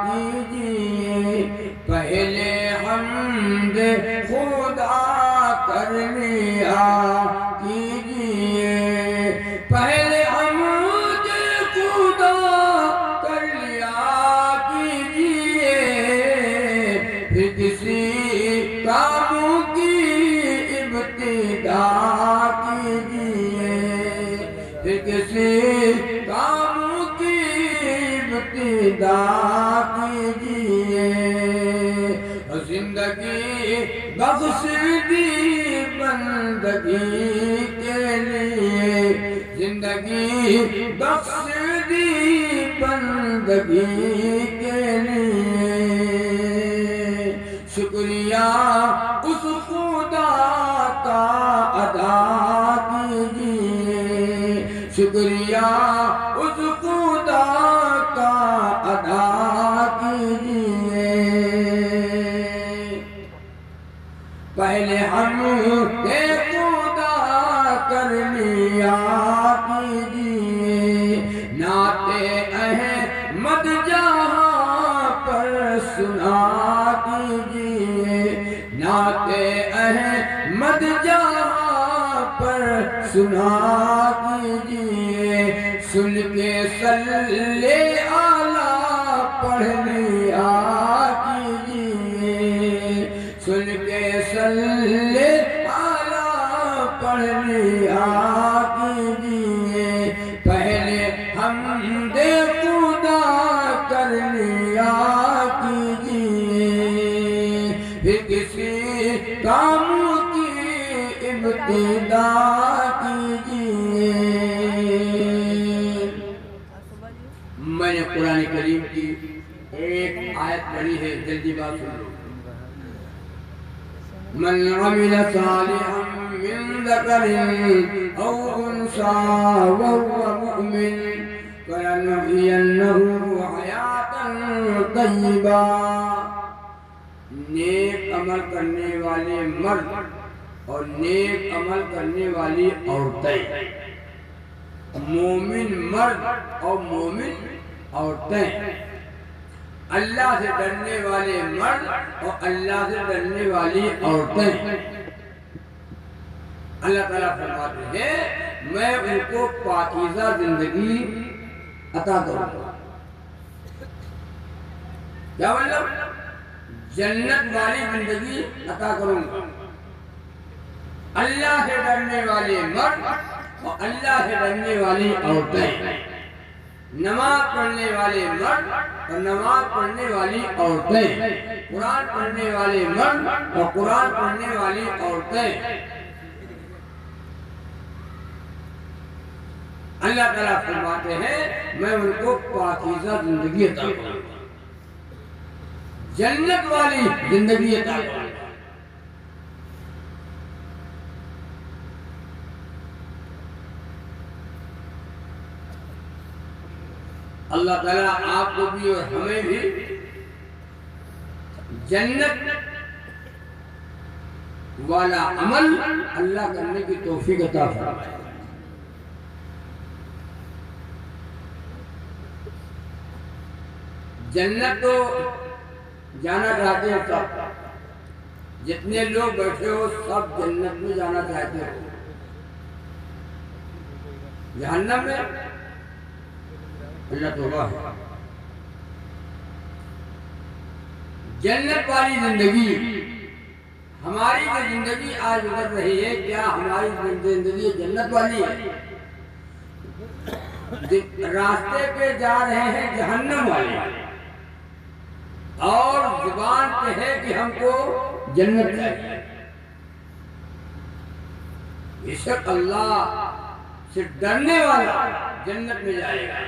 कीजिए, पहले हमदे खुदा कर लिया कीजिए, पहले हमदे खुदा कर लिया कीजिए, फिर किसी काम की इब्तिदा कीजिए, फिर किसी काम की इब्तिदा कीजिए। जिंदगी बख्श दी बंदगी के लिए, जिंदगी बख्श दी बंदगी के लिए। शुक्रिया उस खुदा का अदा कीजिए, शुक्रिया उस खुदा का अदा कीजिए। पहले हमने खुदा कर लिया कीजिए, नाते अहमद जहाँ पर सुना कीजिए, नाते अहमद जहाँ पर सुना कीजिए। सुन के सल्ले आला पढ़ लिया कीजिए, सुन के सल्ले आला पढ़ लिया कीजिए। पहले हमदे खुदा कर लिया कीजिए, फिर किसी काम की इब्तिदा कीजिए। मैंने कुरान करीम की एक आयत पढ़ी है, जल्दी बात सुन लो। मन अमिल सालिहन मिन ज़करिन औ उन्सा वहुव मुमिन फलनुहयिन्नहु हयातन तय्यिबा। नेक अमल करने वाले मर्द और नेक अमल करने वाली औरतें, मोमिन मर्द और मोमिन औरतें, अल्लाह से डरने वाले मर्द और अल्लाह से डरने वाली औरतें, अल्लाह ताला फरमाते हैं मैं उनको पाकीज़ा जिंदगी अता करूंगा। क्या मतलब? जन्नत वाली जिंदगी अता करूंगा। अल्लाह से डरने वाले मर्द और अल्लाह से डरने वाली औरतें, नमाज पढ़ने वाले मर्द और नमाज पढ़ने वाली औरतें, कुरान पढ़ने वाले मर्द और कुरान पढ़ने वाली औरतें। अल्लाह ताला फरमाते हैं मैं उनको पाकीज़ा जिंदगी अता करूंगा, जन्नत वाली जिंदगी अता करूंगा। अल्लाह ताला आपको भी और हमें भी जन्नत वाला अमल अल्लाह करने की तौफीक अता फरमाए। जन्नत तो जाना चाहते हैं सब, जितने लोग बैठे हो सब जन्नत में जाना चाहते हो। जहन्नम में अल्लाह तौबा है। जन्नत वाली जिंदगी, हमारी जो जिंदगी आज गुजर रही है, क्या हमारी जिंदगी जन्नत वाली है? रास्ते पे जा रहे हैं जहन्नम वाले और जुबान पे है कि हमको जन्नत चाहिए। बेशक अल्लाह से डरने वाला जन्नत में जाएगा,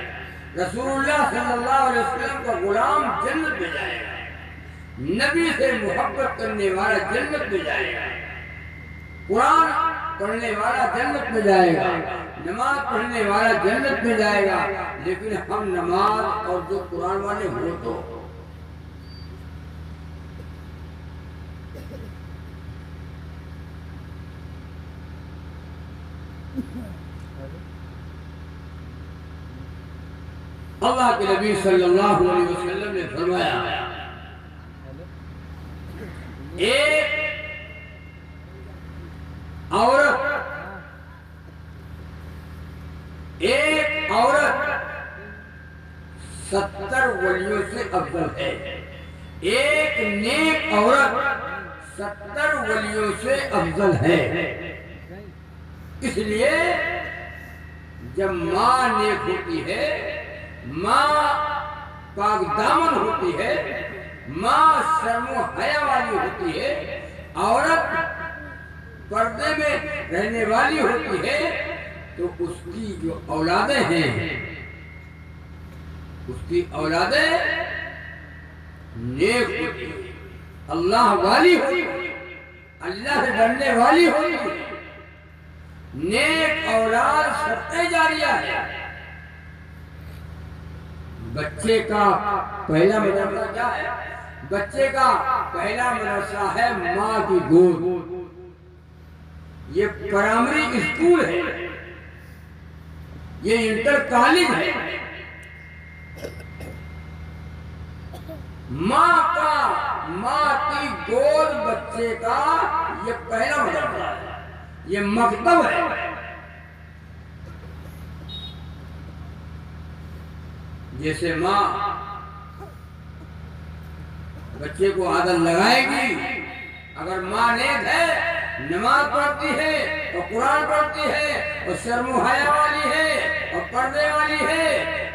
रसूलुल्लाह सल्लल्लाहु अलैहि वसल्लम का गुलाम जन्नत में जाएगा, नबी से मोहब्बत करने वाला जन्नत में जाएगा, कुरान पढ़ने वाला जन्नत में जाएगा, नमाज पढ़ने वाला जन्नत में जाएगा। लेकिन हम नमाज और जो कुरान वाले हो तो अल्लाह के नबी सल्लल्लाहु अलैहि वसल्लम ने फरमाया एक औरत 70 वलियों से अफजल है। एक नेक औरत 70 वलियों से अफजल है। इसलिए जब माँ नेक होती है, माँ पाक दामन होती है, माँ शर्मो हया वाली होती है, औरत पर्दे में रहने वाली होती है, तो उसकी जो औलादें हैं, उसकी औलादें नेक होती है, अल्लाह वाली होती है, अल्लाह से डरने वाली होती है। नेक औलाद सत्ते जारिया है। बच्चे का पहला मदरसा क्या है? बच्चे का पहला मदरसा है माँ की गोद। ये प्राइमरी स्कूल है, ये इंटर कॉलेज है। माँ की गोद बच्चे का ये पहला मदरसा है, ये मकतब है। जैसे माँ बच्चे को आदत लगाएगी, अगर माँ नेक है, नमाज पढ़ती है और कुरान पढ़ती है और शर्मो हया वाली है और पर्दे वाली है,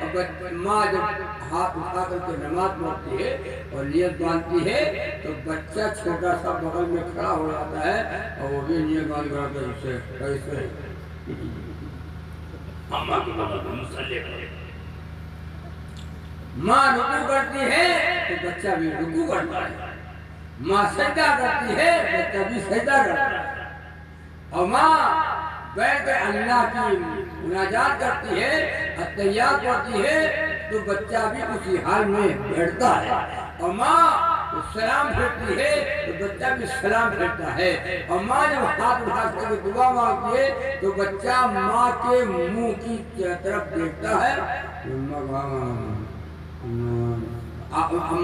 और माँ जब हाथ उठा करके नमाज पढ़ती है और नियत बांधती है, तो बच्चा छोटा सा बगल में खड़ा हो जाता है और वो भी नियत बांध करके उससे कैसे अम्मा की मुसल्ले करे। माँ रुकू करती है तो बच्चा भी रुकू करता है, माँ सजदा करती है बच्चा भी सजदा करता है, और माँ बैठ कर अल्लाह की मुनाजात करती है, अत्तहियात पढ़ती है, तो बच्चा भी उसी हाल में बैठता है, और माँ तो सलाम फेरती है तो बच्चा भी सलाम फेरता है, और माँ जब हाथ उठा कर दुआ मांगती है तो बच्चा माँ के मुंह की तरफ देखता है।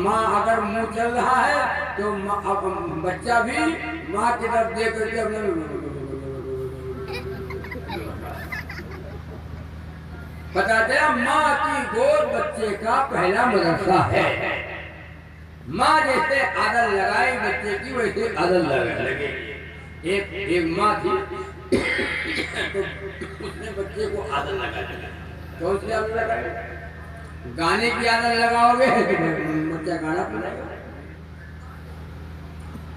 माँ अगर मुंह चल रहा है तो बच्चा भी माँ की तरफ देख करके अपने बताते हैं माँ की गोद बच्चे का पहला मदरसा है। माँ जैसे आदत लगाई बच्चे की वैसे आदत लगे। एक माँ थी तो उसने बच्चे को आदत लगा दी। कौन सी आदत लगाई? गाने की आदत लगाओगे तो बच्चा गाना सुनेगा।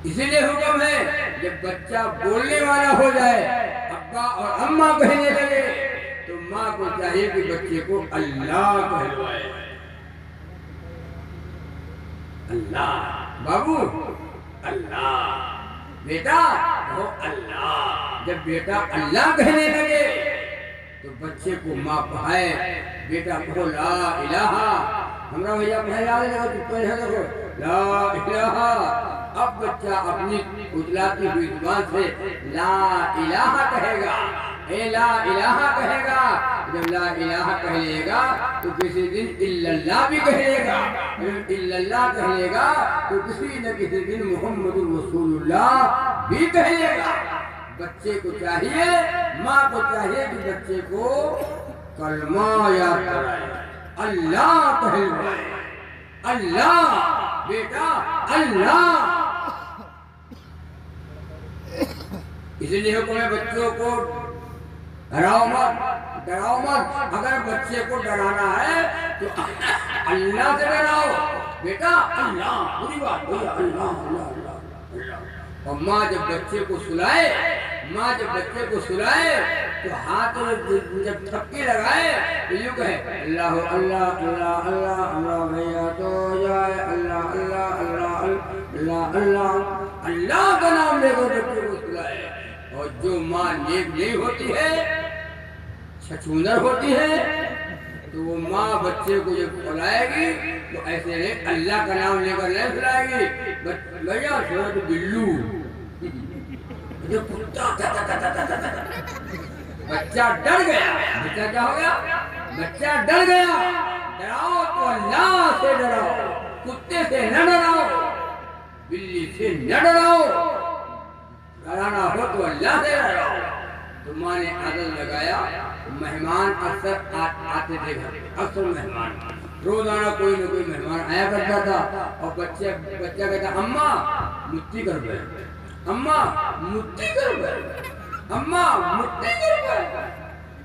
इसीलिए हुक्म है जब बच्चा बोलने वाला हो जाए, अब्बा और अम्मा कहने लगे, तो माँ को चाहिए कि बच्चे को अल्लाह कहलवाए। अल्लाह बाबू, अल्लाह बेटा, वो अल्लाह। जब बेटा अल्लाह कहने लगे तो बच्चे को माँ कहे, बेटा कहो ला इलाहा। हमरा भैया पहला देखो ला इलाहा। अब बच्चा अपनी उजलाती हुई जुबान से ला इलाहा कहेगा, ए ला इलाहा कहेगा। जब ला इलाहा कह लेगा तो किसी दिन इल्लल्लाह भी कह लेगा। जब इल्लल्लाह कह लेगा तो किसी न किसी दिन मुहम्मदुर रसूलुल्लाह भी कह लेगा। बच्चे को चाहिए, माँ को चाहिए कि बच्चे को कलमा याद कराए, अल्लाह कहलवाए। अल्लाह बेटा, अल्लाह। इसलिए हुक्म है बच्चों को डराओ मत। अगर बच्चे को डराना है तो अल्लाह से डराओ। बेटा अल्लाह, बुरी बात भैया, अल्लाह अल्लाह अल्लाह। और माँ जब बच्चे को सुलाए तो हाथ में जब थपकी लगाए तो यूं कहे अल्लाह अल्लाह अल्लाह अल्लाह। अल्लाह भैया तो जाए अल्लाह अल्लाह अल्लाह अल्लाह अल्लाह। अल्लाह का नाम लेकर बच्चे को सुलाए। और जो माँ नेक नहीं होती है, छछूंदर होती है, तो वो माँ बच्चे को जब सुलाएगी तो ऐसे नहीं अल्लाह का नाम लेकर नहीं सुलाएगी। भैया सुना तो बिल्लू, जो कुत्ता बच्चा डर गया। बच्चा क्या हो गया? बच्चा डर गया। डराओ तो अल्लाह से डराओ, कुत्ते से न डराओ, बिल्ली से न डराओ। डराना हो तो अल्लाह से डराओ। तो माँ ने आदत लगाया। मेहमान अक्सर आते थे घर, अक्सर मेहमान, रोजाना कोई न कोई मेहमान आया करता था। और बच्चा कहता अम्मा मुट्ठी कर गए, अम्मा मुट्ठी कर गए, अम्मा मुट्ठी कर गए।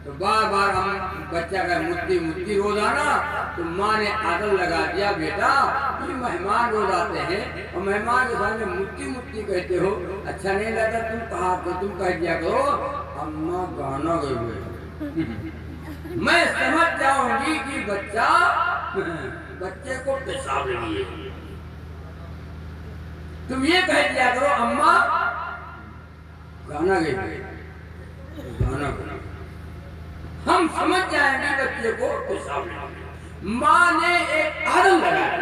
तो बार बार हम बच्चा का मुट्ठी रोजाना। तो माँ ने आदत लगा दिया, बेटा ये मेहमान रोज आते हैं और मेहमान के सामने मुट्ठी कहते हो, अच्छा नहीं लगता। तुम कह दिया करो अम्मा गाना गई। मैं समझ जाऊंगी कि बच्चे को पेशाब लगी है। तुम ये कह दिया करो अम्मा गाना गई, गाना गई। हम समझ जाएंगे बच्चे को पेशाब लगी। माँ ने एक आदत लगाई।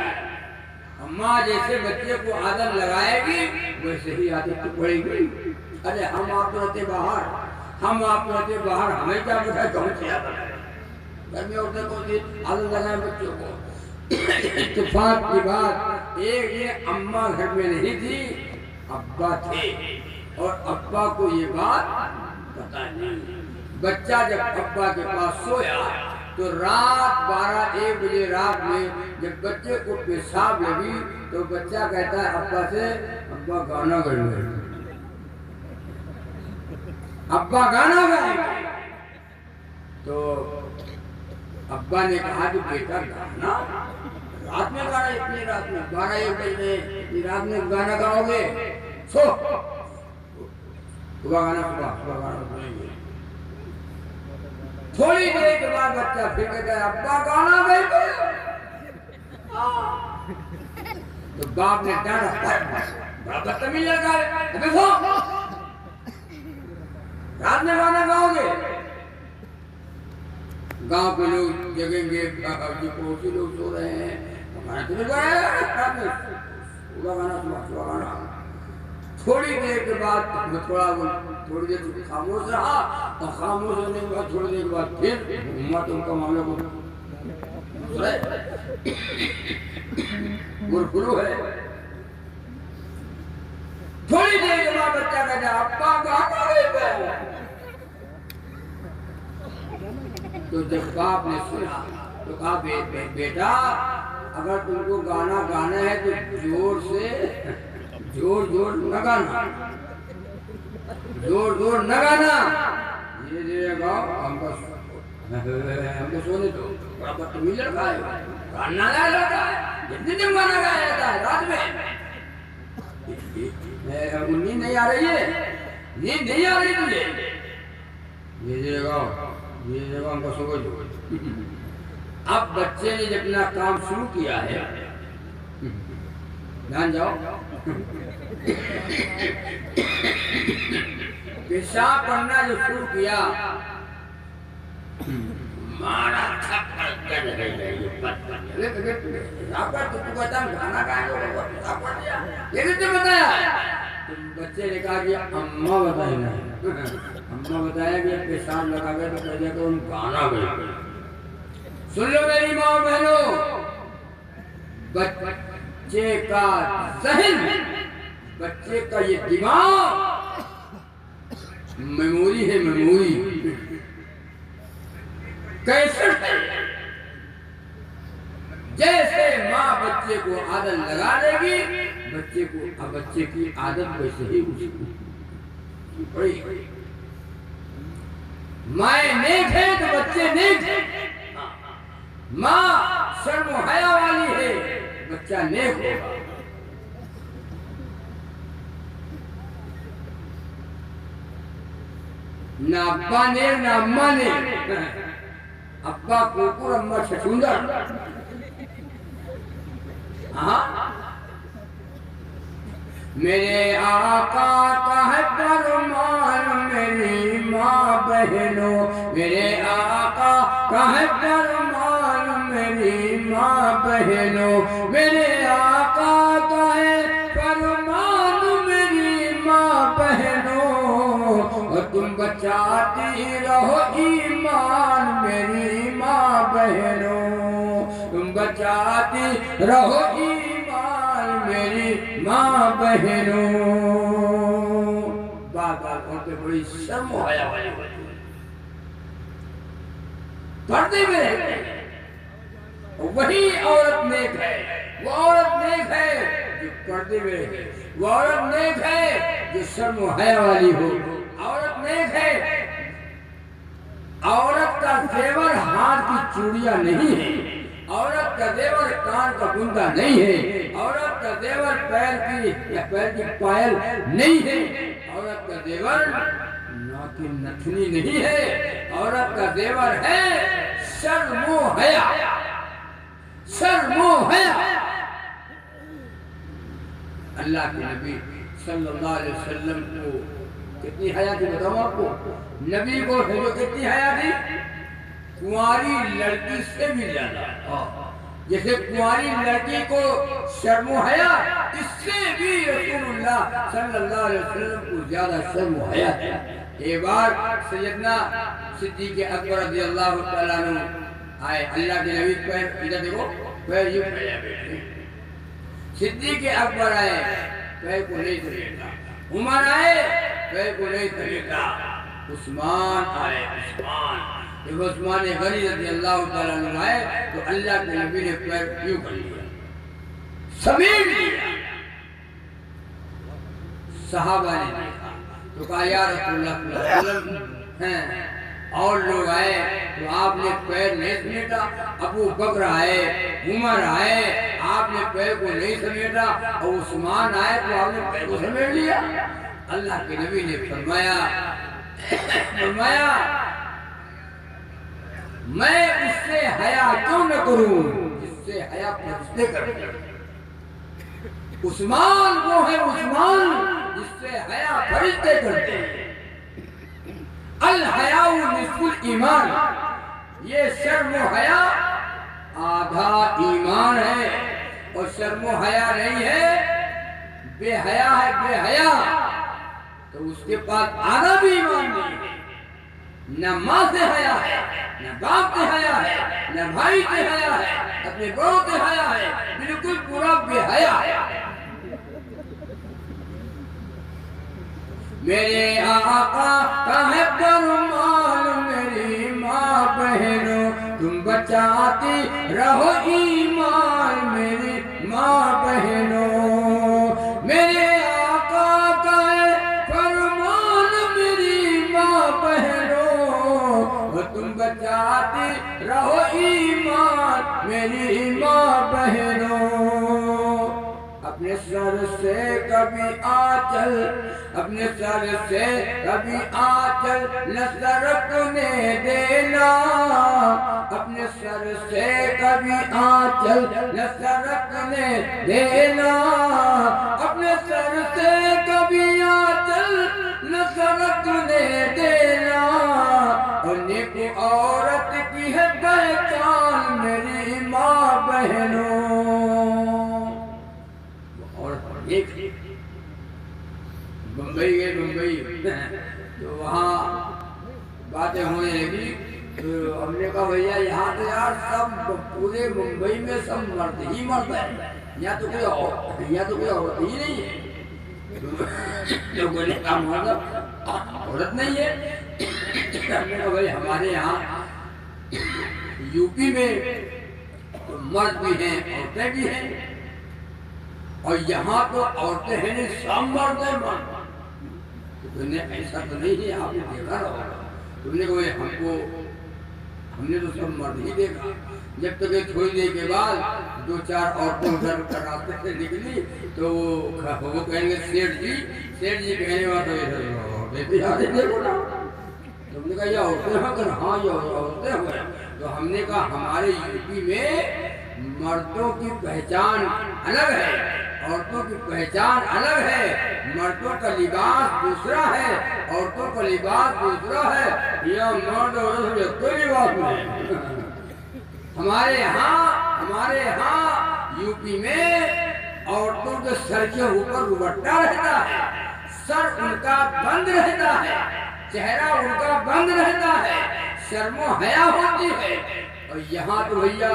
माँ जैसे बच्चे को आदत लगाएगी वैसे ही आदत तो पड़ेगी। अरे हम आप रहते बाहर, हमें क्या पता कौन सी आदत है। घर में औरतें को आदत लगाए बच्चों को। इत्तेफाक की बात, एक ये अम्मा घर में नहीं थी, अब्बा थे। और अब्बा को ये बात पता नहीं। बच्चा जब अब्बा के पास सोया तो रात 12-1 बजे रात में जब बच्चे को पेशाब लगी तो बच्चा कहता है अब्बा से, अब्बा गाना गाएंगे, अब्बा गाना गाएंगे। तो अब्बा ने कहा कि बेटा गाना रात में गाना, इतनी रात में 12-1 बजे इतनी रात में गाना गाओगे? सो सुबह गाना सुनेंगे। थोड़ी देर के बाद बच्चा फिर कहता है अब्बा गाना गाएंगे। तो बाप ने डांटा, बड़ा बदतमीज लड़का है, अबे सो, रात में गाना गाओगे? गांव के लोग जगेंगे, पड़ोसी लोग सो रहे हैं, गाना तुम्हें गाया रात में, पूरा गाना। थोड़ी देर के बाद थोड़ी देर खामोश रहा और खामोश होने के बाद थोड़ी देर के बाद फिर घुमा तो उनका मामला गुरगुरु है। थोड़ी देर के बाद बच्चा कहता अब्बा गाना तो जब बाप ने सुना तो कहा बेटा अगर तुमको गाना गाना है तो जोर से जोर न गाना, जोर न गाना, धीरे धीरे गाओ। हमको सोने दो, बड़ा बदतमीज लड़का है, गाना लड़का है, दिन गाना गाया जाता है रात में। नींद नहीं आ रही है, नींद नहीं आ रही तुझे, ये जगह हमको समझ दो। अब बच्चे ने जब अपना काम शुरू किया है, ध्यान जाओ, पेशाब करना जो शुरू किया, मारा थप्पड़ कर गाना गाया, ये किसने बताया? बच्चे ने कहा कि अम्मा बताई ना, अम्मा बताया कि पेशाब लगा गया तो कह दिया तो हम गाना गाएंगे। सुन लो मेरी माँ बहनों, बच्चे का ज़हन, बच्चे का ये दिमाग मेमोरी है, मेमोरी कैसे जैसे माँ बच्चे को आदत लगा देगी, बच्चे की आदत वैसे ही उसकी पड़ेगी। माए नेक है तो बच्चे नेक है, माँ शर्म हया वाली है, बच्चा नेक होगा। ना अब्बा ने ना अम्मा ने, अब्बा कुकुर अम्मा छछूंदर। हाँ, मेरे आका का है फरमान मेरी माँ बहनों, मेरे आका का है फरमान मेरी माँ बहनों, मेरे आका का है फरमान मेरी माँ बहनों, और तुम बचाती रहो ईमान मेरी माँ बहनों, तुम बचाती रहो ईमान मेरी माँ बहनों। बात करते बड़ी शर्म हया वाली होती है, पर्दे में रहते हैं। वही औरत नेक है, वो औरत नेक है जो पर्दे में रहे, वो औरत नेक है जो शर्म हया वाली हो। औरत नेक है, औरत का जेवर हाथ की चूड़ियां नहीं है, औरत का जेवर कान का बुंदा नहीं है, औरत का जेवर पैर की पायल नहीं है, औरत का जेवर नाक की नथनी नहीं है, औरत का जेवर है शर्म हया, शर्म हया। अल्लाह के नबी सल्लल्लाहु अलैहि वसल्लम को कितनी हया थी बताओ आपको? नबी को कितनी हया थी? कुंवारी लड़की से भी ज्यादा। जैसे कुंवारी लड़की को शर्म हया, इससे भी रसूलुल्लाह सल्लल्लाहु अलैहि वसल्लम को ज्यादा शर्म हया था। एक बार सैयदना सिद्दीक़ अकबर रज़ियल्लाहु तआला अन्हु आए, अल्लाह के नबी पैर इधर देखो, पैर यूं फैला बैठे। सिद्दीक़ अकबर आए, पैर को नहीं समेटा। उमर आए, पैर को नहीं समेटा। उस्मान आए, जब उस्मान गनी रज़ियल्लाहु तआला अन्हु आए तो अल्लाह के नबी ने पैर यूं कर लिया, समेट लिया। सहाबा ने देखा तो कहा या रसूलल्लाह हैं, और लोग आए तो आपने पैर नहीं समेटा। अबू बकर आए, उमर आए, आपने पैर को नहीं समेटा, और उस्मान आए तो आपने पैर को समेट लिया। अल्लाह के नबी ने फरमाया मैं उससे हया क्यों न करूं जिससे हया फरिश्ते करते हैं। उस्मान वो है उस्मान जिससे हया फरिश्ते करते हैं। अल हयाउ निस्फुल ईमान, ये शर्म हया आधा ईमान है, और शर्म हया नहीं है, बेहया है, बेहया तो उसके पास आधा भी ईमान नहीं है। न माँ से हया है, न बाप से हया है, न भाई से हया है, अपने बड़ों से हया है, बिल्कुल पूरा बेहया है। मेरे आका का है फरमान, मेरी माँ बहनों तुम बचाती रहो ईमान, मेरी माँ बहनों। मेरे आका का है फरमान, मेरी माँ बहनों तुम बचाती रहो ईमान, मेरी माँ बहनों। अपने सर से कभी आंचल, अपने सर से कभी आंचल न सरकने देना, अपने सर से कभी आंचल न सरकने देना, अपने सर से कभी आंचल न सरकने देना। और नेक औरत की है पहचान, मेरी माँ बहनों। एक बम्बई गए, बम्बई तो वहाँ बातें होने लगी, तो हमने कहा भैया यहाँ तो यार सब पूरे मुंबई में सब मर्द ही मर्द है, यहाँ तो कोई औरत ही नहीं है। तो बोले का मतलब औरत नहीं है। हमने कहा भाई हमारे यहाँ यूपी में तो मर्द भी हैं, औरतें भी हैं, और यहाँ तो औरतें हैं नहीं, सब मर्द है मर्द। तुमने ऐसा तो नहीं है, आपने देखा होगा। तुमने कहा हमने तो सब मर्द ही देखा। जब तक थोड़ी देर के बाद दो चार औरतें उधर रास्ते से निकली तो वो कहेंगे सेठ जी कहने वाला देखो ना। तुमने कहा ये औरतें हैं, हाँ ये औरतें हैं। तो हमने कहा हमारे यूपी में मर्दों की पहचान अलग है, औरतों की पहचान अलग है। मर्दों का लिबास दूसरा है, औरतों का लिबास दूसरा है। यह मर्द औरत कोई लिबास नहीं। हमारे यहाँ यूपी में औरतों के सर के ऊपर दुपट्टा रहता है, सर उनका बंद रहता है, चेहरा उनका बंद रहता है, शर्मो हया होती है। और यहाँ तो भैया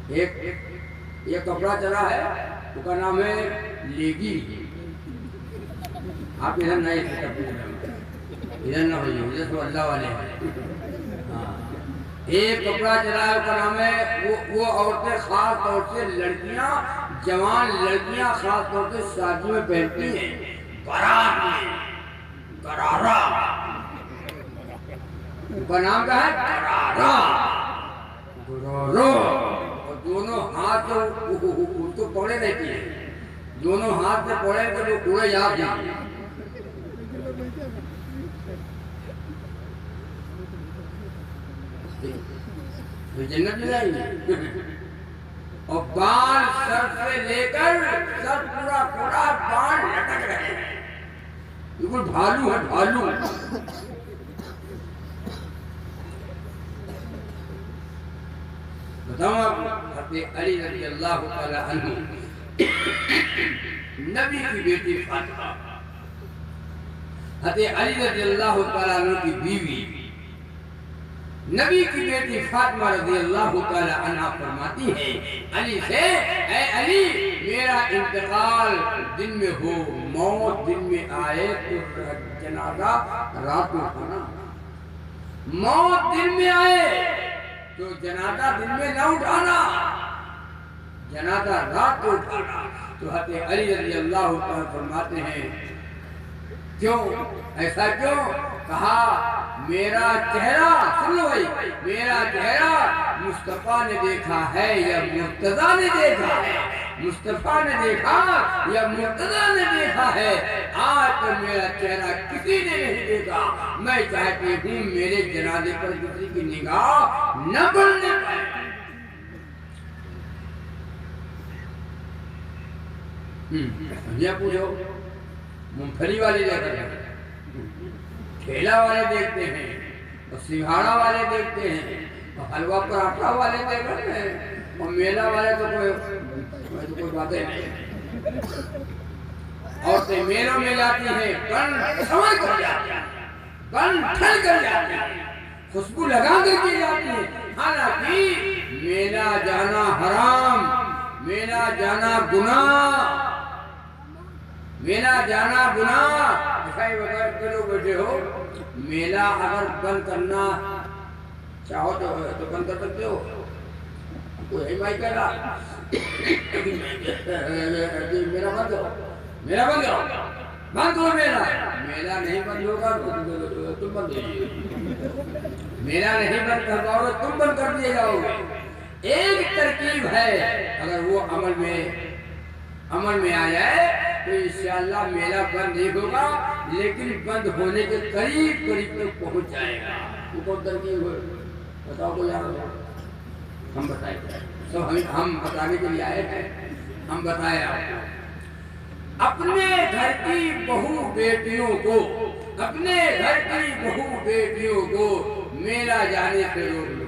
एक कपड़ा चला है, उसका नाम है लेगी। आप इधर नहीं, इधर ना भैया, इधर तो अल्लाह वाले हैं। एक कपड़ा चला है, उसका नाम है वो औरतें खास तौर से लड़कियां, जवान लड़कियां खास तौर से शादी में पहनती हैं, बारात में गरारा। उसका नाम क्या है? गरारा। और दोनों हाथ उसको पकड़े रहती है, दोनों हाथ में पकड़े तो वो पूरे याद नहीं। जन्नत में जाएंगे। और बाल सर से लेकर सर पूरा बाल लटक रहे हैं, बिल्कुल भालू है, भालू। बताओ आप, अली रज़ी अल्लाह तआला अन्हु, नबी की बेटी फातिमा, अली रज़ी अल्लाह तआला अन्हु की बीवी, नबी की बेटी फातिमा रज़ी अल्लाह तआला अन्हा फरमाती है अली से, ऐ अली मेरा इंतकाल दिन में हो, मौत दिन में आए तो जनाजा रात में उठाना। मौत दिन में आए तो जनाजा दिन में न उठाना, जनाजा रात को उठाना। तो हज़रत अली रज़ी अल्लाह तआला फरमाते हैं क्यों, ऐसा क्यों? कहा मेरा चेहरा, सुन लो भाई, मेरा चेहरा मुस्तफा ने देखा है या मुर्तजा ने देखा है, मुस्तफा ने देखा या मुर्तजा ने देखा है। आज तो मेरा चेहरा किसी ने नहीं देखा। मैं चाहती हूँ मेरे जनाजे पर किसी की निगाह न पड़ने पाए। ये पूछो, मूंगफली वाले देखते हैं, ठेला वाले देखते हैं, और सिंघाड़ा वाले देखते हैं, और हलवा पराठा वाले देखते हैं, और मेला वाले तो कोई बातें नहीं। औरतें मेलों में जाती हैं, बन समझ कर जाती हैं, बन ठल कर जाती हैं, खुशबू लगा करके जाती हैं। हालांकि मेला जाना हराम, मेला जाना गुनाह। मेला जाना गुनाह। अच्छा ये बताओ के लोग बैठे हो, मेला अगर बंद करना चाहो तो बंद कर सकते हो, कोई माइक कह रहा मेरा बंद करो, मेरा बंद करो, बंद करो मेला। मेला नहीं बंद होगा तुम बंद हो, मेला नहीं बंद कर पाओगे तुम बंद कर दिए जाओगे। एक तरकीब है, अगर वो अमल में आ जाए तो इंशाअल्लाह मेला बंद नहीं होगा, लेकिन बंद होने के करीब तक पहुंच जाएगा। वो कौन तरकीब है बताओ को यार, हम बताएंगे। तो हम बताने के लिए आए हैं, हम बताए आपको। अपने घर की बहू बेटियों को मेला जाने से रोक लो।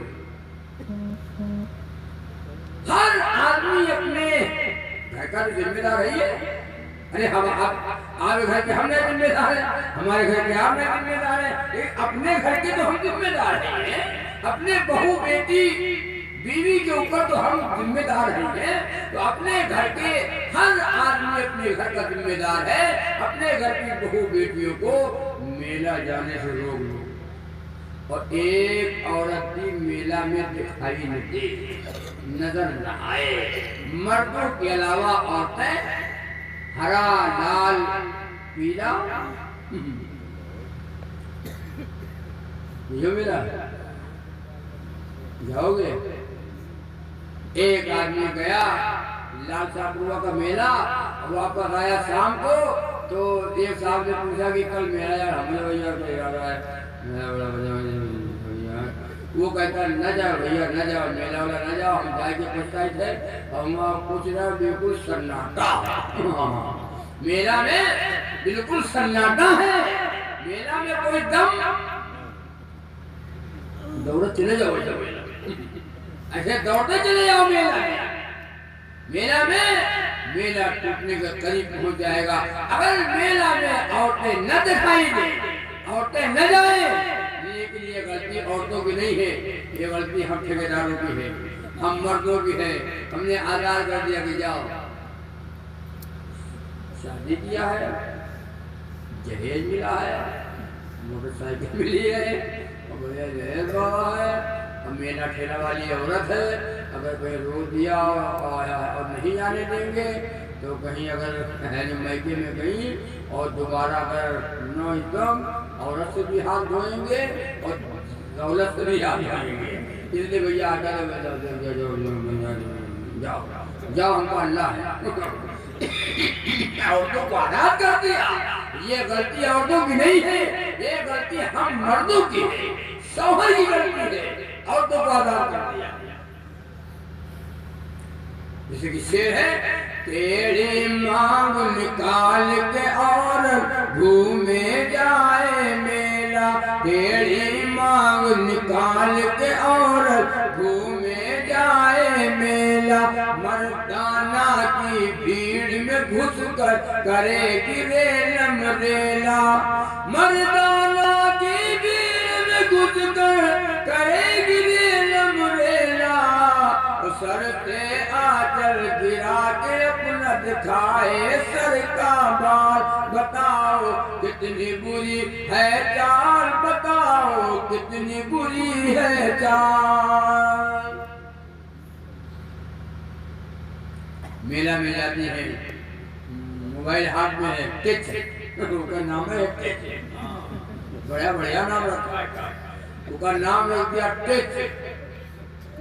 हर आदमी अपने घर का जिम्मेदार है। अरे हम आपके घर के हमने जिम्मेदार है, हमारे घर के आपने जिम्मेदार है, अपने घर के तो हम जिम्मेदार हैं। अपने बहू बेटी बीवी के ऊपर तो हम जिम्मेदार हैं। तो अपने घर के हर आदमी अपने घर का जिम्मेदार है। अपने घर की बहू बेटियों को मेला जाने से रोक लो। और एक औरत भी मेला में दिखाई न दे, नजर न आए। मर्दों के अलावा औरतें हरा लाल पीला ये मेरा जाओगे। एक आदमी गया लाल साहब का मेला, वापस आया शाम को, तो एक साहब ने पूछा कि कल मेला यार हमें भैया याद आया, वो कहता न जाओ भैया न जाओ, मेला वाला न जाओ, हम जाए के पछताए थे। और हम पूछ रहे बिल्कुल सन्नाटा, मेला में बिल्कुल सन्नाटा है, मेला में कोई दम। दौड़े चले जाओ, ऐसे दौड़ते चले जाओ मेला में मेला टूटने के करीब पहुंच जाएगा। अगर मेला में औरतें न दिखाई दे, औरतें न जाए, लेकिन ये गलती औरतों की नहीं है, ये गलती हम ठेकेदारों की है, हम मर्दों की है। हमने आजाद कर दिया कि जाओ, शादी किया है, जहेज मिला है, मोटरसाइकिल मिली है, जहेज बाबा है, मेला ठेला वाली औरत है। अगर कहीं रोक दिया और नहीं जाने देंगे तो कहीं अगर मैके में गई और दोबारा अगर न एकदम औरत से भी हाथ धोएंगे और दौलत से भी हाथ धोएंगे। इसलिए भैया आता है जाओ जाओ, हमको अल्लाह है। औरतों को आजाद कर दिया, ये गलती औरतों की नहीं है, ये गलती हम मर्दों की है, शौहर की गलती है। औरतों को आजाद कर दिया। जैसे कि शेर है, तेरी मांग निकाल के और घूमे जाए मेला, तेरी मांग निकाल के और घूमे जाए मेला। मर्दाना की भीड़ में घुस कर करेगी रेलम रेला, मर्दाना की भीड़ में घुस कर करेगी रेलम रेला। सर से आंचल गिरा के अपना दिखाए सर का बाल, बताओ कितनी बुरी है चाल, बताओ कितनी बुरी है चाल। मेला में जाती है, मोबाइल हाथ में है, टिच उसका नाम है टिच, बड़ा बढ़िया नाम रखा है, उसका नाम है दिया टिच।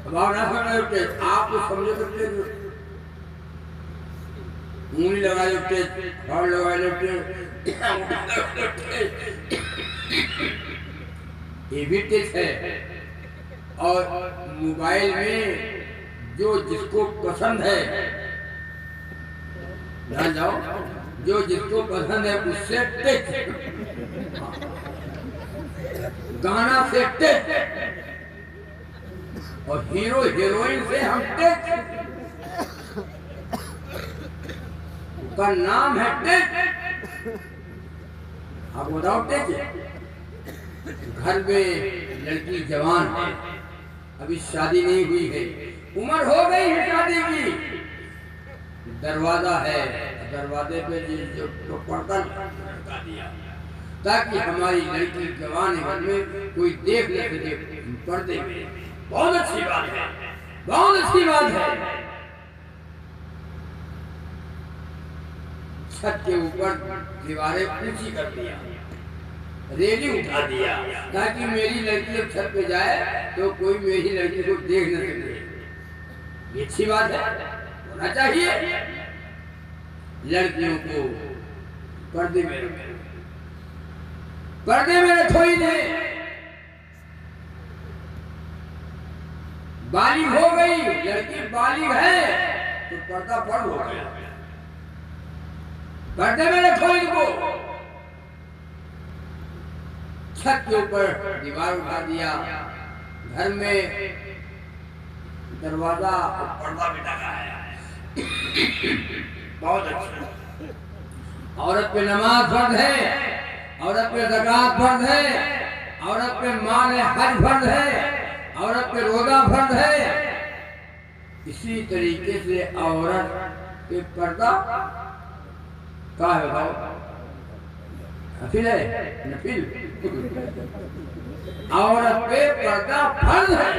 भावना समझते आप तो समझ सकते, उंगली लगा लेते, हाथ लगा लेते, ये भी टिच है। और मोबाइल में जो जिसको पसंद है, ध्यान जाओ, जो जिसको पसंद है उससे टिच, गाना से टिच, और हीरो हीरोइन से हम टिच, उसका नाम है टिच। आप बताओ टिच। घर में लड़की जवान है, अभी शादी नहीं हुई है, उम्र हो गई है शादी की, दरवाजा है, दरवाजे पे जो पर्दा लटका दिया ताकि हमारी लड़की जवान घर में कोई देख न सके पर्दे में। बहुत अच्छी बात है, बहुत अच्छी बात है। छत के ऊपर दीवारें ऊंची कर दिया, रेलिंग उठा दिया ताकि मेरी लड़की जब छत पे जाए तो कोई मेरी लड़की को देख न सके। ये अच्छी बात है, होना चाहिए। लड़कियों को पर्दे में रखो, पर्दे में रखो ही नहीं। बालिग हो गई लड़की, बालिग है तो पर्दा फर्ज हो गया, पर्दे में रखो इनको। छत के ऊपर दीवार उठा दिया, घर में दरवाजा और पर्दा भी लगा है। बहुत अच्छा। औरत पे नमाज फर्ज है, औरत पे ज़कात फर्ज है, औरत पे माल हज फर्ज है, औरत पे रोजा फर्ज है। इसी तरीके से औरत पे पर्दा क्या है बताओ? नफिल है, नफिल। औरत पे पर्दा फर्ज है।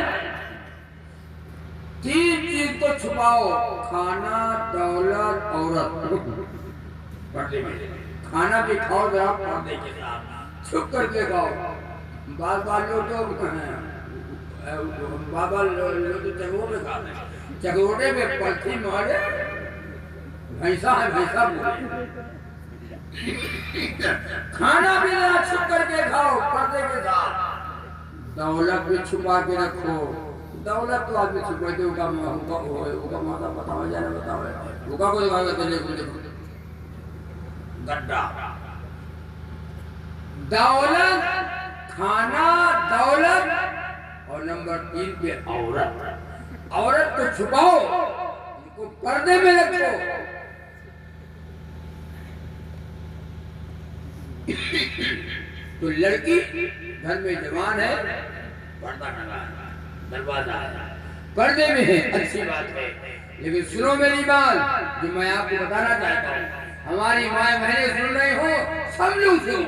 3 चीज को छुपाओ, खाना, दौलत, औरत। पर्दे में खाना भी खाओ जरा पर्दे के साथ, छुप करके खाओ। बाबा लोग तो बाबा लोग तो चकोरे खाते हैं, चकोरे में पलथी मारे, भैंसा है भैंसा बोले। खाना भी जरा छुप करके खाओ पर्दे के साथ। दौलत भी छुपा के रखो। दौलत तो आदमी छुपा दे, उनका माता बताओ, जाने बताओ, उनका को दिखाओ, देखो गड्ढा। दौलत, खाना, दौलत और नंबर 3 पे औरत। औरत को छुपाओ, इनको पर्दे में रखो। तो लड़की घर में जवान है, पर्दा लगा है, दरवाजा है, पर्दे में है, अच्छी बात है। लेकिन सुनो मेरी बात जो मैं आपको बताना चाहता हूँ, हमारी माए बहनें सुन रहे हो, सब लोग सुनो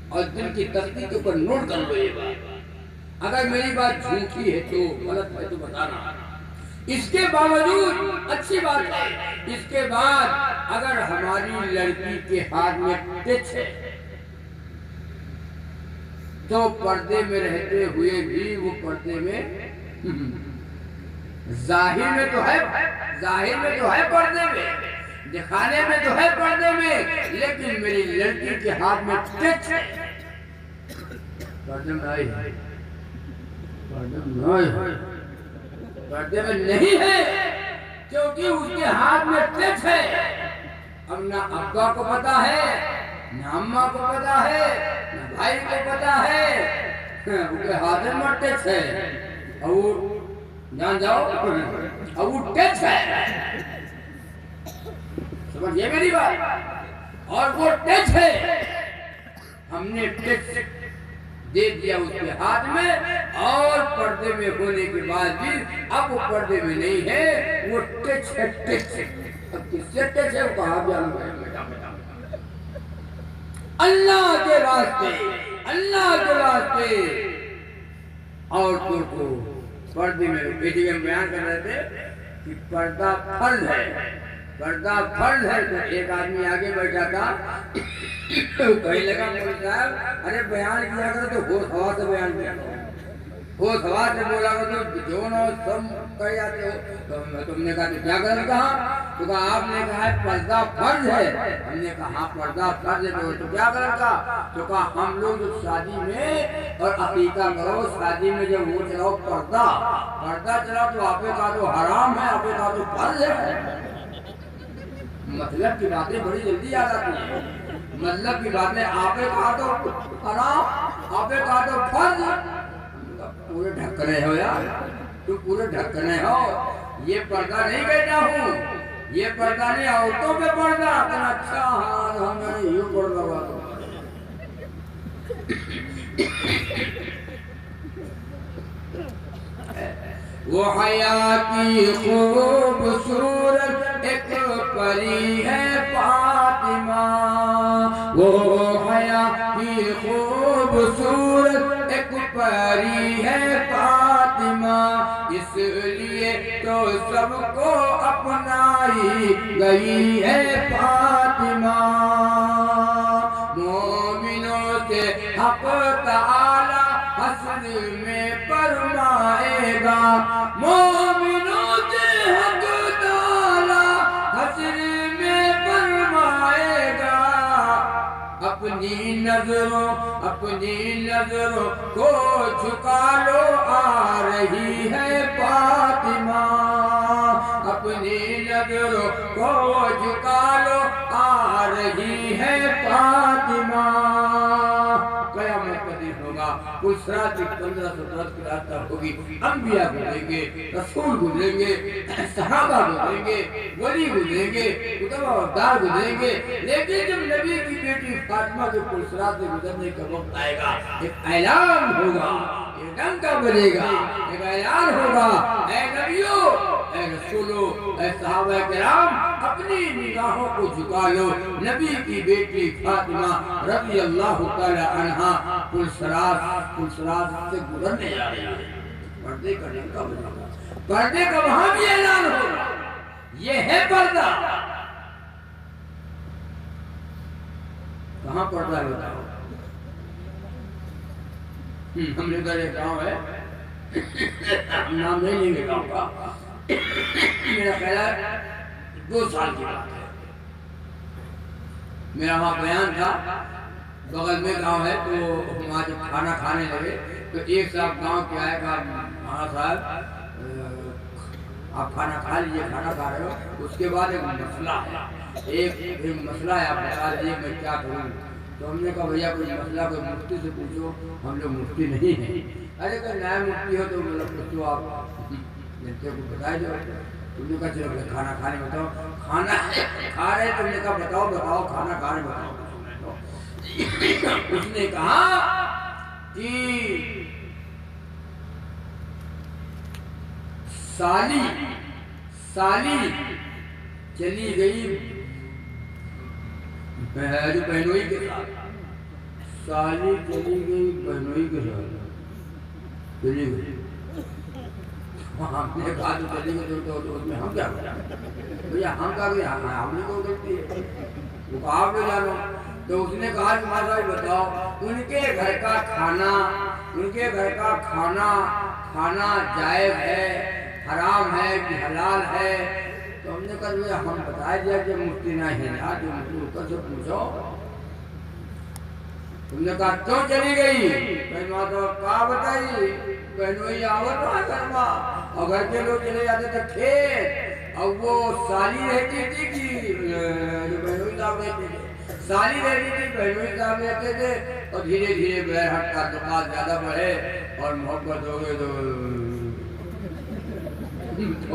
और दिल की तख्ती के ऊपर नोट कर लो ये बात। अगर मेरी बात झूठी है तो, गलत है तो बताना। इसके बावजूद अच्छी बात है, इसके बाद अगर हमारी लड़की के हाथ में टच है तो पर्दे में रहते हुए भी वो पर्दे में जाहिर में तो है, जाहिर में तो है पर्दे में, दिखाने में तो है पर्दे में, लेकिन मेरी लड़की के हाथ में टच है, पर्दे में नहीं है, पर्दे में नहीं है, पर्दे में नहीं है, क्योंकि उसके हाथ में टच है। अब ना अब्बा को पता है, ना अम्मा को पता है, ना भाई को पता है, उसके हाथ में टच है और जान जाओ अब वो टच है, समझिए मेरी बात। और वो टच है, हमने टच दे दिया उसके हाथ में, और पर्दे में होने के बाद भी अब वो पर्दे में नहीं है, वो टच है, टच है। अब किससे टच है वो कहा जानूंगा? अल्लाह के वास्ते, अल्लाह के वास्ते औरतों को पर्दे में, बेटी में बयान कर रहे थे कि पर्दा फर्ज है, पर्दा फर्ज है। तो एक आदमी आगे बैठा था, कहीं लगा मौलवी साहब अरे बयान किया करो तो होश हवा से बयान किया करो, होश हवा से बोला करो तो जो ना सब कह जाते हो। तो तुमने कहा तो क्या गलत कहा? तो कहा आपने कहा है पर्दा फर्ज है। हमने कहा हाँ पर्दा फर्ज है, तो क्या गलत कहा? तो कहा हम लोग जो शादी में और अकीका करो, शादी में जब वो चलाओ पर्दा, पर्दा चलाओ तो आपे कहा तो हराम है, आपे कहा तो फर्ज है। मतलब की बातें बड़ी जल्दी याद आती है, मतलब की बातें आपे कहा तो हराम, आपे कहा तो फर्ज। पूरे ढक्कने हो यार, तुम पूरे ढक्कने हो। ये पर्दा नहीं कहता हूँ, ये पर्दा नहीं, औरतों पे पर्दा। अच्छा हाँ हमने यूं पर्दा हुआ वो हया की खूबसूरत एक परी है फातिमा, वो हया की खूबसूरत एक परी है फातिमा, इसलिए तो सबको अपनाई गई है फातिमा। मोमिनों से हक ताला हश्र में फरमाएगा, मोमिनों से हक ताला हश्र में फरमाएगा। अपनी नजरों को झुका लो, आ रही है फातिमा, अपनी नजरों को झुका लो, आ रही है फातिमा। कयामत का दिन होगा, उस रात 1500 की रात तक होगी। अंबिया गुजरेंगे, रसूल गुजरेंगे, सहाबा गुजरेंगे, वली गुजरेंगे, कुतुबदार गुजरेंगे, लेकिन जब नबी की बेटी फातिमा के पुलसरात से गुजरने का वक्त आएगा, एक ऐलान होगा, एक डंका बजेगा, एक ऐलान होगा, ऐ नबियों, ऐ रसूलों, ऐ सहाबा किराम, अपनी निगाहों को झुका लो, नबी की बेटी फातिमा रज़ी अल्लाह तआला अन्हा पुलसरात से गुजरने जा रही है। पर्दे का डंका बजेगा, पर्दे का वहां भी ऐलान होगा, ये है पर्दा। कहाँ पर्दा है बताओ? हमने कहा एक गाँव है, हम नाम नहीं लेंगे गाँव का, मेरा ख्याल है 2 साल की बात है, मेरा वहाँ बयान था, बगल में गांव है, तो वहाँ जब खाना खाने लगे तो एक साहब गांव के आए, कहा हाँ साहब आप खाना खा लीजिए, खाना खा रहे हो, उसके बाद एक मसला है, एक मसला है, आप बता दीजिए मैं क्या करूँ। तो हमने कहा भैया कोई मसला कोई मुफ्ती से पूछो, हम लोग मुफ्ती नहीं हैं। अरे कोई नया मुफ्ती हो तो मतलब पूछो, आप मिलते को बताए दो। तुमने कहा चलो खाना खाने बताओ, खाना खा रहे, तुमने कहा बताओ खाना खाने बताओ। उसने कहा कि साली चली गई बहनोई के साथ, साली चली गई बहनोई के साथ, चली गई। हमने कहा तो चली गई तो उसमें हम क्या करें भैया, हम क्या करें, हमने को गलती है, वो आप ले जानो। तो उसने कहा कि माता बताओ उनके घर का खाना जायज है, हराम है कि हलाल है? तो हमने कहा हम बता दिया कि मुफ्ती नहीं है ना, जो मुफ्ती से पूछो। तुमने कहा क्यों चली गई? माता कहा बताइए, बहनोई आवत घर में, और घर के लोग चले जाते थे खेत, और वो साली रहती थी कि जो बहनोई साहब रहते थे, साली रहती थी, बहनोई साहब रहते थे, और धीरे धीरे बहरहट का दुकान ज्यादा बढ़े और मोहब्बत हो गई तो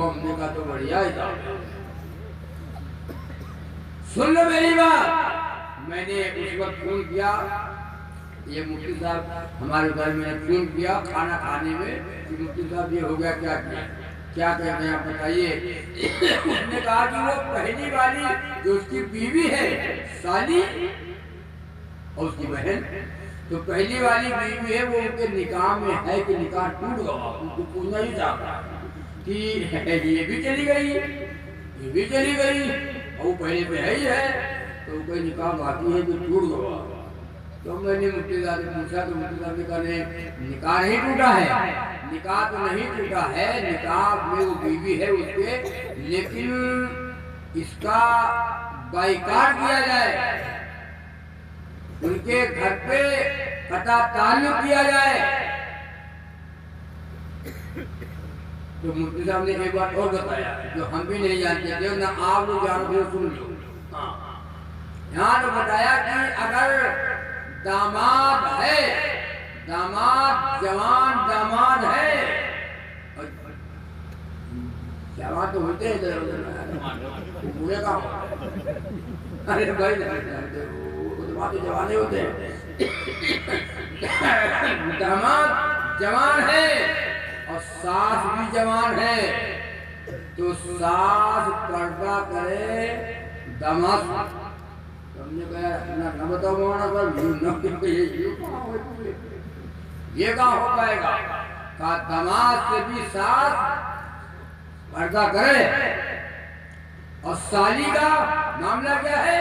हमने कहा तो बढ़िया ही था। सुन लो मेरी बात, मैंने उस वक्त फोन किया, ये मुफ्ती साहब हमारे घर में फोन किया खाना खाने में कि मुफ्ती साहब ये हो गया, क्या कहते हैं आप बताइए। उसने कहा कि वो पहली वाली जो उसकी बीवी है साली और उसकी बहन, तो पहली वाली बीवी है वो उनके निकाह में है कि निकाह टूट गया, उनको पूछना ही चाहता कि ये भी चली गई, और वो पहले पे है ही है, तो कोई निकाह बाकी है कि टूट गया। तो मैंने मुफ्ती साहब से पूछा, तो मुफ्ती साहब ने कहा निकाह नहीं टूटा है, निकाह तो नहीं टूटा है, निकाह में वो बीवी है उसके, लेकिन इसका बाइकाट किया जाए, उनके घर पे कटा ताल्लुक किया जाए। तो मुफ्ती साहब ने एक बात और बताया जो हम भी नहीं जानते थे, ना आप लोग जानते हो, सुन लो। यहाँ तो बताया कि अगर दामाद है, जवान दामाद है, जवान तो होते हैं पूरे का, अरे भाई तो जवान होते हैं, दामाद जवान है और सास भी जवान है, तो सास पर्दा करे दामाद हमने कहा ना न बताओ मौलाना साहब ये कहाँ हो पाएगा। कहा दामाद से भी साथ पर्दा करे। और साली का मामला क्या है,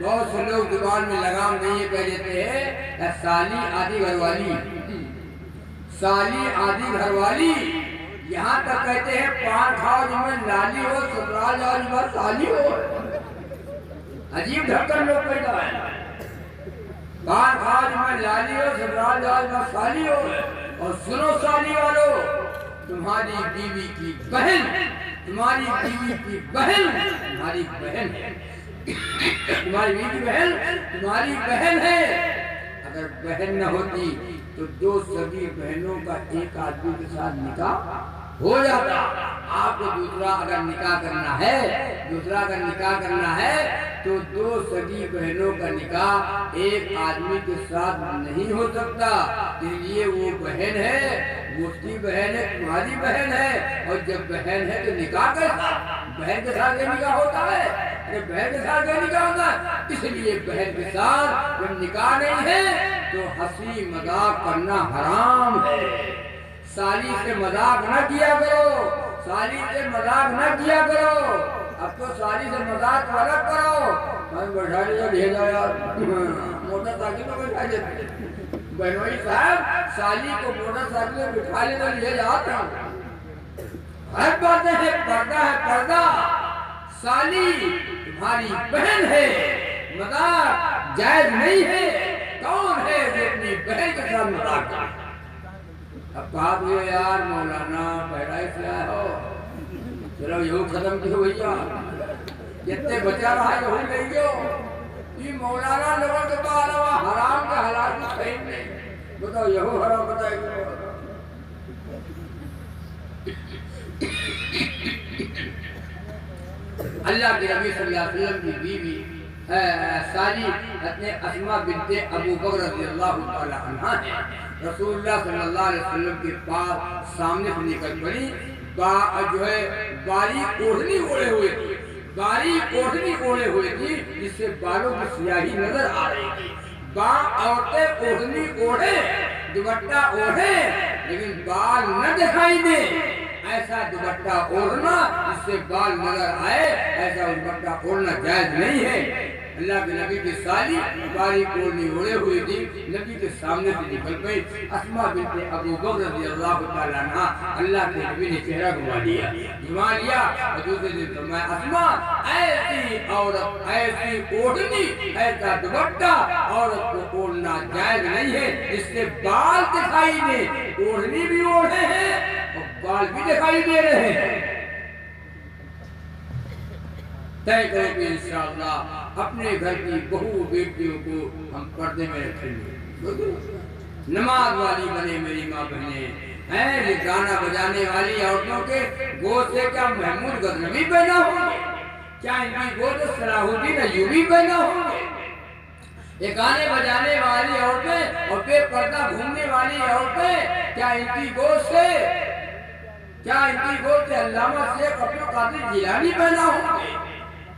बहुत से लोग जुबान में लगाम नहीं कह देते हैं साली आदि घरवाली, साली आदि घरवाली। यहाँ तक कहते हैं पान खाओ जिसमें लाली हो, ससुराल जाओ जिसमें साली हो। अजीब ढक्कन लोग पैदा है। पान खाओ जिसमें लाली हो, ससुराल जाओ जिसमें साली हो। और सुनो साली वालों, तुम्हारी बीवी की बहन, तुम्हारी बीवी की बहन तुम्हारी बहन है। तुम्हारी बीवी की बहन तुम्हारी बहन है। अगर बहन न होती तो दो सभी बहनों का एक आदमी के साथ निकाह हो जाता। आपको दूसरा अगर निकाह करना है, दूसरा अगर निकाह करना है तो दो सगी बहनों का निकाह एक आदमी के साथ नहीं हो सकता। इसलिए वो बहन है, मुफ्ती बहन है, तुम्हारी बहन है। और जब बहन है तो निकाह कैसा, बहन के साथ निकाह होता है? अरे बहन के साथ निकाह होता है। इसलिए बहन के साथ जब निकाह नहीं है तो हंसी मजाक करना हराम है। साली से मजाक न किया करो, साली से मजाक न किया करो। अब तो साली से मजाक अलग करो। मैं बैठा लिया भेजा यार, मोटरसाइकिल में बैठा देते बहनोई साहब, साली को मोटरसाइकिल में बिठा लेना ले जाता हूँ। हर बात है पर्दा है पर्दा। साली तुम्हारी बहन है, मजाक जायज नहीं है। कौन है जो अपनी बहन के साथ मजाक करे? अब बात हुई यार मौलाना पैराइश लाया हो, चलो यू खत्म क्यों भैया, जितने बचा रहा है यही ले गयो। ये मौलाना लोगों के पास हराम के हलाल में कहीं नहीं। बताओ यहो हराम बताएगा। अल्लाह के नबी सल्लल्लाहु अलैहि वसल्लम की बीवी साली अपने अस्मा बिन्ते अबू बकर रज़ियल्लाहु ताला अन्हा है। रसूलुल्लाह सल्लल्लाहु अलैहि वसल्लम के पास सामने से निकल पड़ी। जो है बारीक ओढ़नी ओढ़े हुए थी, बारीक ओढ़नी ओढ़े हुए थी जिससे बालों की स्याही नजर आ रही थी। औरतें ओढ़नी ओढ़े, दुपट्टा ओढ़े, लेकिन बाल न दिखाई दे, ऐसा दुपट्टा ओढ़ना जिससे बाल नजर आए, ऐसा दुपट्टा ओढ़ना जायज नहीं है। अल्लाह के नबी की साली बारीक ओढ़नी ओढ़े हुई थी, नबी के सामने से निकल गई। अस्मा बिन्ते अबू बकर रज़ियल्लाहु ताला अन्हा, अल्लाह के नबी ने चेहरा घुमा लिया, घुमा लिया और दूसरे दिन फरमाया अस्मा ऐसी औरत, ऐसी ओढ़नी, ऐसा दुपट्टा औरत को ओढ़ना जायज नहीं है जिससे बाल दिखाई दे। ओढ़नी भी ओढ़े हैं और बाल भी दिखाई दे रहे हैं। तय करो कि इंशाअल्लाह अपने घर की बहू बेटियों को हम पर्दे में रखेंगे। नमाज वाली बने मेरी माँ बहने हैं। ये गाना बजाने वाली औरतों के गोद से क्या महमूद गजनवी पैदा होंगे? क्या इनकी गोद सलाहुद्दीन अय्यूबी पैदा होंगे? ये गाने बजाने वाली औरतें और बेपर्दा घूमने वाली औरतें क्या इनकी गोद से अल्लामा शेख अब्दुल कादिर जिलानी पैदा होंगे?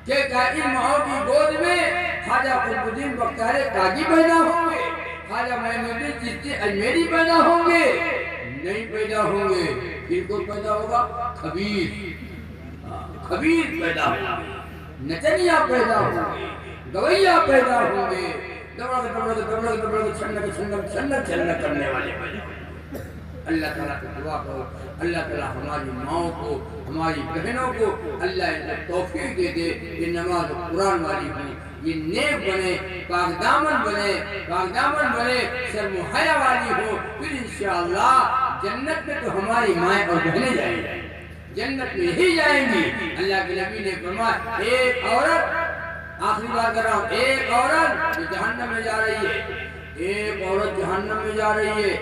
क्या इन माओ की गोद में ख्वाजा कुतुबुद्दीन बख्तियार काजी पैदा होंगे? ख्वाजा मोइनुद्दीन चिश्ती अजमेरी पैदा होंगे? नहीं पैदा होंगे। फिर कोई पैदा होगा खबीर, खबीर पैदा होंगे, नचनिया पैदा होंगे, गवैया पैदा होंगे, छन्न करने वाले पैदा होंगे। अल्लाह ताला से दुआ करो, अल्लाह ताला हमारी माओ को, हमारी बहनों को अल्लाह इनको तौफीक दे दे, ये नमाज कुरान वाली बने, ये नेक बने, पाकदामन बने, शर्म-ओ-हया वाली हो। फिर इंशाअल्लाह जन्नत में तो हमारी माएँ और बहनें जाएंगी, जन्नत में ही जाएंगी। अल्लाह के नबी ने फरमाया एक औरत, आखिरी बात कर रहा हूँ, एक औरत जो जहन्नम में जा रही है, एक औरत जहन्नम में जा रही है,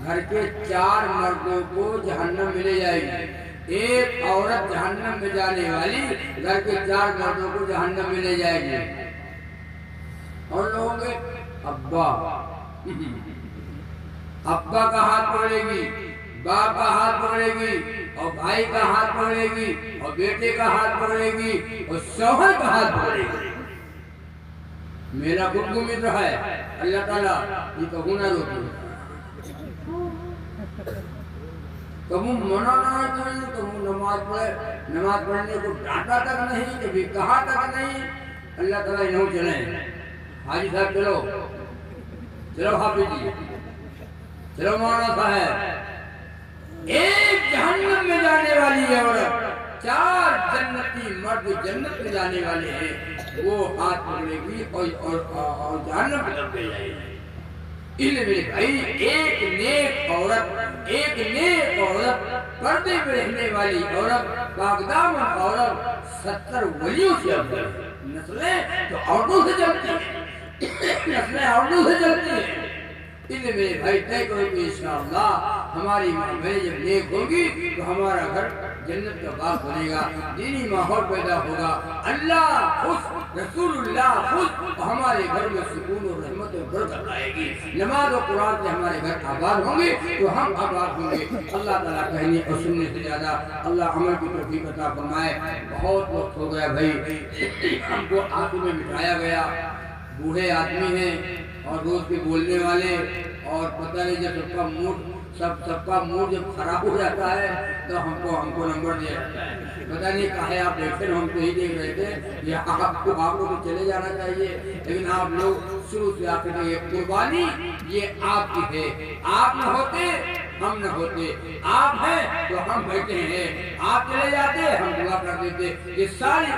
घर के 4 मर्दों को जहन्नम में ले जाएगी। एक औरत जहन्नम में जाने वाली घर के 4 मर्दों को जहन्नम में ले जाएगी। और लोगों के अब्बा अब्बा का हाथ पकड़ेगी, बाप का हाथ पकड़ेगी, और भाई का हाथ पकड़ेगी और बेटे का हाथ पकड़ेगी और शौहर का हाथ पकड़ेगी। मेरा गुरु मित्र है अल्लाह ताला ये कहूँ ना रोके, कबू मना ना करें, कबू नमाज पढ़ने को डांटा तक नहीं, कभी कहा तक नहीं। अल्लाह ताला इन्हों चले हाजी साहब, चलो चलो हाफिज जी, चलो मौलाना साहब। एक जहन्नम में जाने वाली औरत, 4 जन्नती मर्द जन्नत में जाने वाले हैं, वो हाथ पकड़ेगी और जहन्नम में दब जाएगी। इसलिए मेरे भाई एक नेक औरत पर्दे में रहने वाली औरत, पाकदामन औरत 70 वलियों से अफजल है। नस्लें तो औरतों से चलती हैं, नस्लें औरतों से चलती हैं। इसलिए मेरे भाई तय करो कि इंशाअल्लाह हमारी मेरे जब नेक होगी तो हमारा घर जन्नत का बाग बनेगा, दीनी माहौल पैदा होगा, अल्लाह खुश, रसूलुल्लाह खुश, और हमारे घर में सुकून और रहमत और बरकत आएगी। नमाज और कुरान से हमारे घर आबाद होंगे तो हम आबाद होंगे। अल्लाह ताला कहने और सुनने से ज्यादा अल्लाह अमल की तौफीक अता फरमाए। बहुत वक्त हो गया भाई, हमको आंखों में बिठाया गया, बूढ़े आदमी हैं और रोज के बोलने वाले, और पता नहीं जब सबका मूड जब खराब हो जाता है तो हमको नंबर दिया जाता है। पता नहीं कहे आप बैठे, हम तो ही देख रहे थे ये आप लोग तो चले जाना चाहिए, लेकिन आप लोग शुरू से आखिर ये कुर्बानी ये आपकी है। आप न होते हम न होते, आप हैं तो हम बैठे हैं, आप चले जाते हम दुआ कर देते। ये सारी